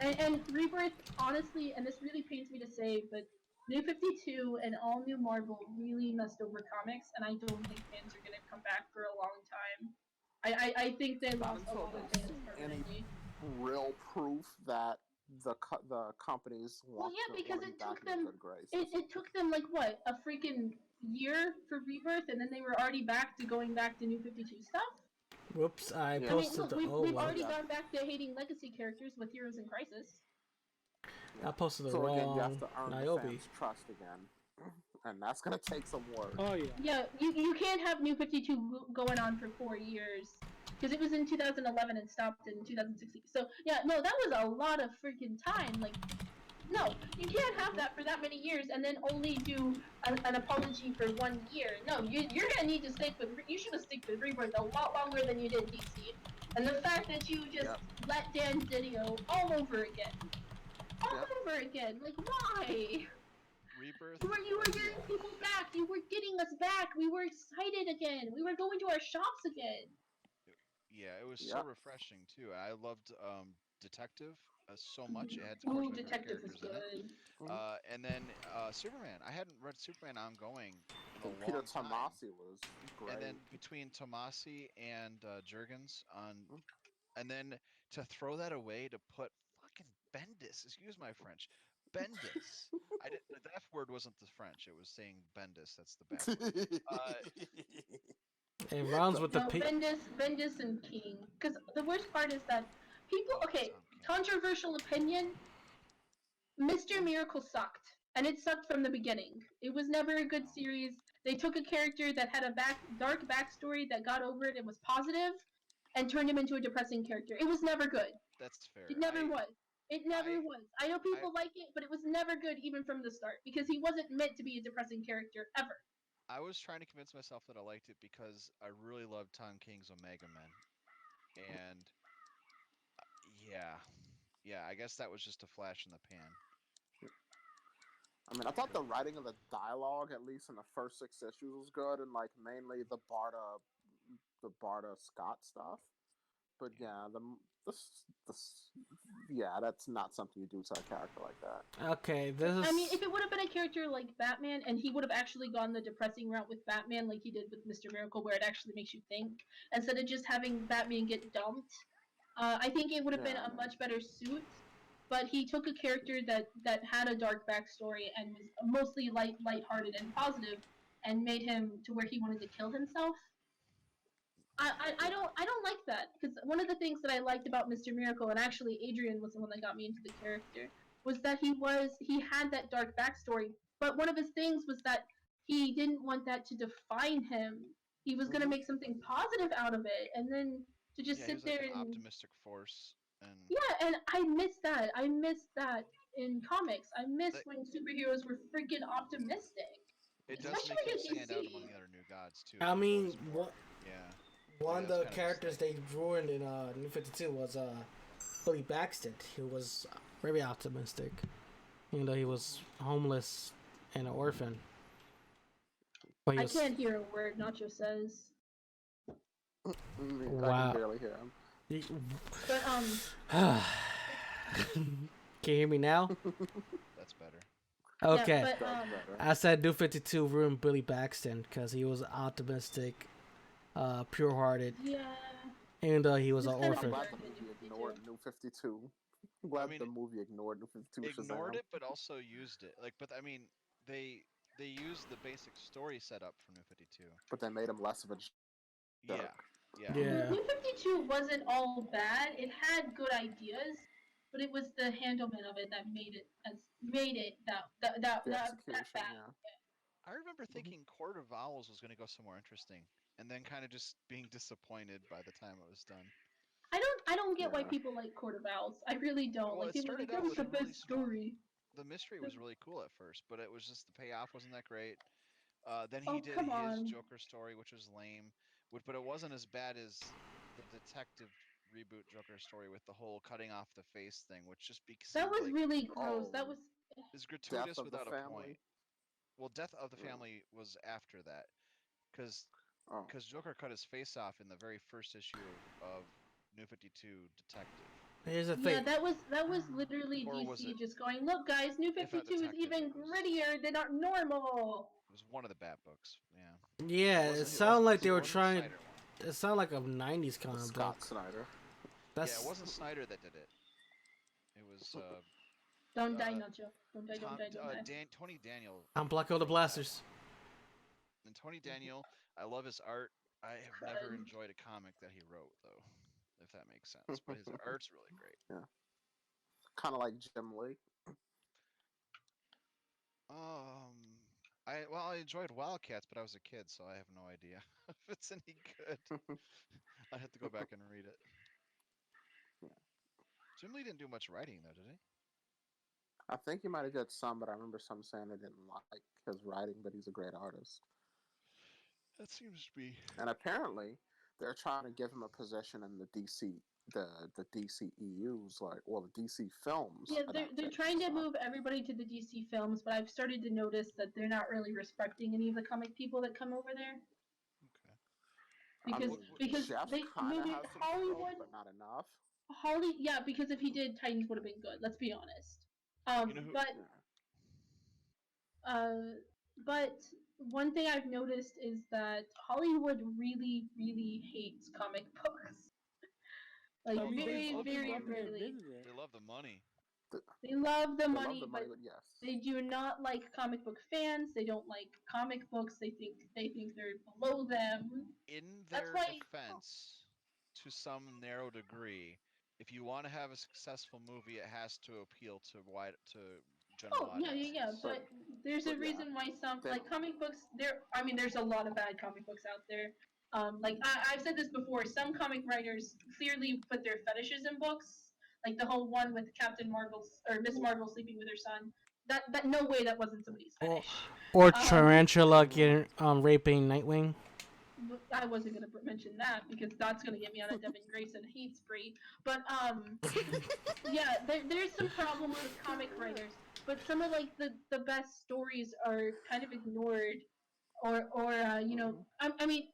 And Rebirth, honestly, and this really pains me to say, but New 52 and all new Marvel really messed over comics, and I don't think fans are gonna come back for a long time. I think they Not lost a until lot of they fans see any permanently. real proof that the companies Well, want yeah, because to be it back took in their them good graces. it took them like what, a freaking year for Rebirth, and then they were already back to going back to New 52 stuff. Whoops, I Yeah. I mean, posted look, the we've old one. already Yeah. gone back to hating legacy characters with Heroes in Crisis. I posted the So again, you have wrong to earn the Niobe. fans' trust again, and that's gonna take some work. Oh yeah. Yeah, you can't have New 52 going on for 4 years. Because it was in 2011 and stopped in 2016. So, yeah, no, that was a lot of freaking time. Like, no, you can't have that for that many years and then only do an apology for 1 year. No, you're gonna need to stick with. You should have stick with Rebirth a lot longer than you did DC. And the fact that you just let Dan Didio all over again, over again, like why? Rebirth. You were getting people back. You were getting us back. We were excited again. We were going to our shops again. Yeah, it was so refreshing too. I loved Detective so much. It had, of course, Ooh, my favorite Detective was characters in it. good. And then Superman. I hadn't read Superman ongoing in a And Peter long time. Tomasi was great. And then between Tomasi and Jurgens on, and then to throw that away to put fucking Bendis. Excuse my French. Bendis. I did, the F word wasn't the French. It was saying Bendis. That's the bad word. It runs with the No, Bendis and King. Because the worst part is that people. Oh, Okay, Tom King. controversial opinion. Mr. Miracle sucked, and it sucked from the beginning. It was never a good series. They took a character that had a dark backstory that got over it and was positive, and turned him into a depressing character. It was never good. That's fair. It never was. It never was. I know people like it, but it was never good even from the start because he wasn't meant to be a depressing character ever. I was trying to convince myself that I liked it because I really loved Tom King's Omega Men, and yeah, I guess that was just a flash in the pan. I mean, I thought the writing of the dialogue, at least in the first 6 issues, was good, and like mainly the Barda Scott stuff. But yeah, that's not something you do to a character like that. Okay, this is. I mean, if it would have been a character like Batman, and he would have actually gone the depressing route with Batman, like he did with Mr. Miracle, where it actually makes you think, instead of just having Batman get dumped, I think it would have been a much better suit. But he took a character that had a dark backstory and was mostly lighthearted and positive, and made him to where he wanted to kill himself. I don't like that because one of the things that I liked about Mr. Miracle, and actually Adrian was the one that got me into the character, was that he had that dark backstory, but one of his things was that he didn't want that to define him. He was gonna make something positive out of it, and then to just sit there an and optimistic force. And and I miss that. I miss that in comics. I miss when superheroes were freaking optimistic. It does Especially make him in stand out DC. among the other new gods too. I mean, one of the characters they drew in New 52 was Billy Baxter, who was very optimistic, even though he was homeless and an orphan. But I can't hear a word Nacho says. Wow. I can barely hear him. But can you hear me now? That's better. Okay. Yeah, but, I said New 52 ruined Billy Baxton because he was optimistic, pure-hearted. Yeah. Even though he was an orphan. I'm glad the movie ignored New 52. I'm glad the movie ignored New 52. Ignored it, but also used it. But I mean, they used the basic story setup from New 52. But they made him less of a jerk. Yeah. Yeah. Yeah. New 52 wasn't all bad. It had good ideas, but it was the handlement of it that made it The that execution, bad. yeah. I remember Hmm. thinking Court of Owls was going to go somewhere interesting, and then kind of just being disappointed by the time it was done. I don't get why Yeah. people like Court of Owls. I really don't. Well, Like it people are like started that out was with the a really best strong. story. The mystery was really cool at first, but it was just the payoff wasn't that great. Then he Oh did come his on. Joker story, which was lame, but it wasn't as bad as the detective reboot Joker story with the whole cutting off the face thing, which just That seemed was like really gross. That Oh, was is Death gratuitous of the without a point. Family. Well, Death of the Yeah. Family was after that, because Oh. Joker cut his face off in the very first issue of New 52 Detective, Here's the yeah, thing. that was literally or was DC it? just going, look guys, New If not 52 is Detective, even grittier than our normal. it was one of the Bat books. Yeah, Yeah, it it wasn't sounded like they it were wasn't the trying. Snyder one. It sounded like a '90s The comic Scott book. Snyder. Yeah, it That's wasn't Snyder that did it. It was Don't die, uh Nacho. Don't die, don't die, don't die. Tony Daniel I'm Blacko the wrote that Blasters. one. And Tony Daniel, I love his art. I have never God. enjoyed a comic that he wrote though, if that makes sense. But his art's really great. Yeah. Kind of like Jim Lee. Um, I enjoyed Wildcats, but I was a kid, so I have no idea if it's any good. I have to go back and read it. Yeah. Jim Lee didn't do much writing though, did he? I think he might have did some, but I remember some saying they didn't like his writing, but he's a great artist. That seems to be. And apparently, they're trying to give him a position in the DCEU's like, well, the DC films Yeah, they're trying adaptations. to So, move everybody to the DC films, but I've started to notice that they're not really respecting any of the comic people that come over there Okay. I because What, mean, what, because Jeff they kind of movie has some growth, Hollywood but not enough. Yeah, because if he did, Titans would have been good. Let's be honest. you know who? But Yeah. uh, but one thing I've noticed is that Hollywood really, really hates comic books. Like I Well, mean, they they've very, love the opened very up and money. rarely. admitted it. They love the money. The, They love the they love the money, money, but but yes. they do not like comic book fans. They don't like comic books. They think they're below them. In That's their why. defense, to some narrow degree, if you want to have a successful movie, it has to appeal to general Oh yeah, yeah, yeah. audiences. But But there's a but yeah, reason why some they like comic books. I mean, there's a lot of bad comic books out there. Like I've said this before. Some comic writers clearly put their fetishes in books. Like the whole one with Captain Marvel's or Miss Marvel sleeping with her son. That no way that wasn't somebody's or fetish. or Um, Tarantula getting raping Nightwing. I wasn't gonna mention that because that's gonna get me on a Devin Grayson hate spree. But yeah, there's some problems with comic writers, but some of like the best stories are kind of ignored, or Mhm. I mean,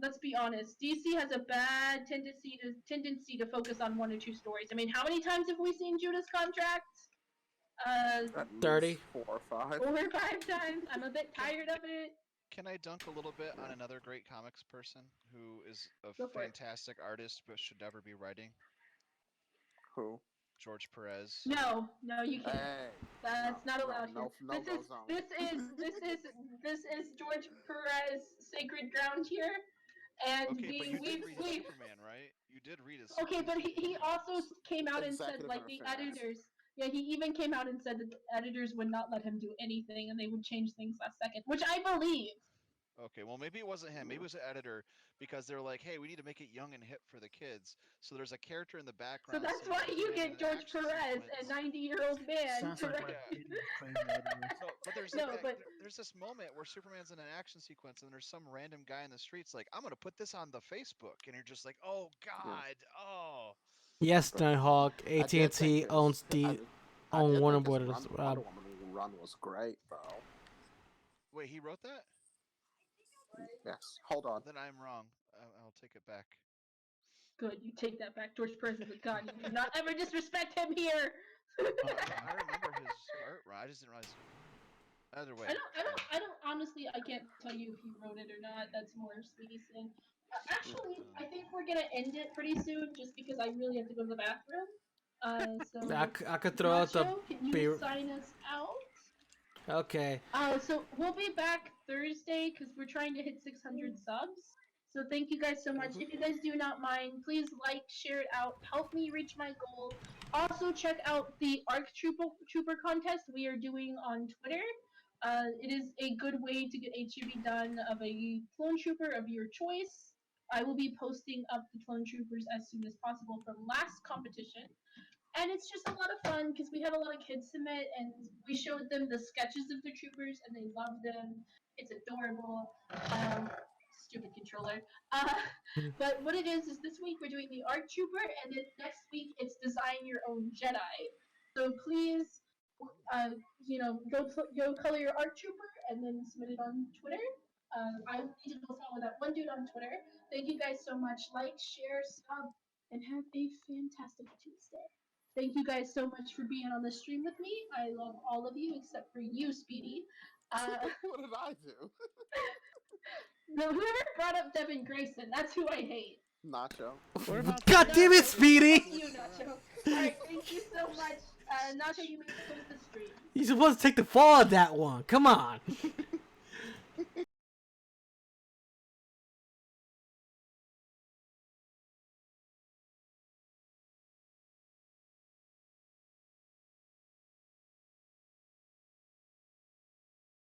let's be honest, DC has a bad tendency to focus on one or two stories. I mean, how many times have we seen Judas Contract? Uh, At 30. least 4 or 5. 4 or 5 times. I'm a bit Can tired of it. can I dunk a little bit on Yeah. another great comics person who is a Go for it. fantastic artist but should never be writing? Who? George Perez. No, you can't. Hey, That's no, not no, allowed here. no, no go zone. This is George Perez sacred ground here, and Okay, but you did read his we Superman, right? You did read okay, his but he Superman. also came out and said Executive like the interference. editors. Yeah, he even came out and said that the editors would not let him do anything, and they would change things last second, which I believe. Okay, well maybe it wasn't him. Maybe Yeah. it was an editor because they're like, hey, we need to make it young and hip for the kids. So there's a character in the So background that's saying why you Superman in get an George action Perez, a sequence. 90-year-old man, Sounds to like write. one Yeah. of Disney's crazy editors. No, but there's like No, but there's this moment where Superman's in an action sequence and there's some random guy in the streets like, I'm gonna put this on the Facebook, and you're just like, oh Yeah. God, oh. Yes, But Nighthawk. I did think AT&T owns I, the I own did Warner think his Brothers. Wonder Woman run was great, though. Wait, he wrote that? Yes. Hold on. Then I'm wrong. I'll take it back. good, you take that back. George Perez is a god. You do not ever disrespect him here. I remember his art. I just didn't realize. Either way, I don't. Honestly, I can't tell you if he wrote it or not. That's more Sweetie's thing. Yeah. Actually, I think we're gonna end it pretty soon, just because I really have to go to the bathroom. I, So I could throw out the Nacho, can you beer. sign us out? Okay. So we'll be back Thursday because we're trying to hit 600 subs. So thank you guys so much. Mhm. If you guys do not mind, please like, share it out, help me reach my goal. Also check out the ARC Trooper contest we are doing on Twitter. It is a good way to get a chibi done of a clone trooper of your choice. I will be posting up the clone troopers as soon as possible from last competition. And it's just a lot of fun because we had a lot of kids submit and we showed them the sketches of the troopers and they loved them. It's adorable. Stupid controller. Uh, but what it is this week we're doing the art trooper and then next week it's design your own Jedi. So please, go color your art trooper and then submit it on Twitter. I need to go follow that one dude on Twitter. Thank you guys so much. Like, share, sub, and have a fantastic Tuesday. Thank you guys so much for being on the stream with me. I love all of you except for you, Speedy. What did I do? Whoever brought up Devin Grayson, that's who I hate. Nacho. What about God damn it, Speedy! Fuck you, Nacho. Alright, thank you so much. Nacho, you may close the stream. You're supposed to take the fall of that one. Come on.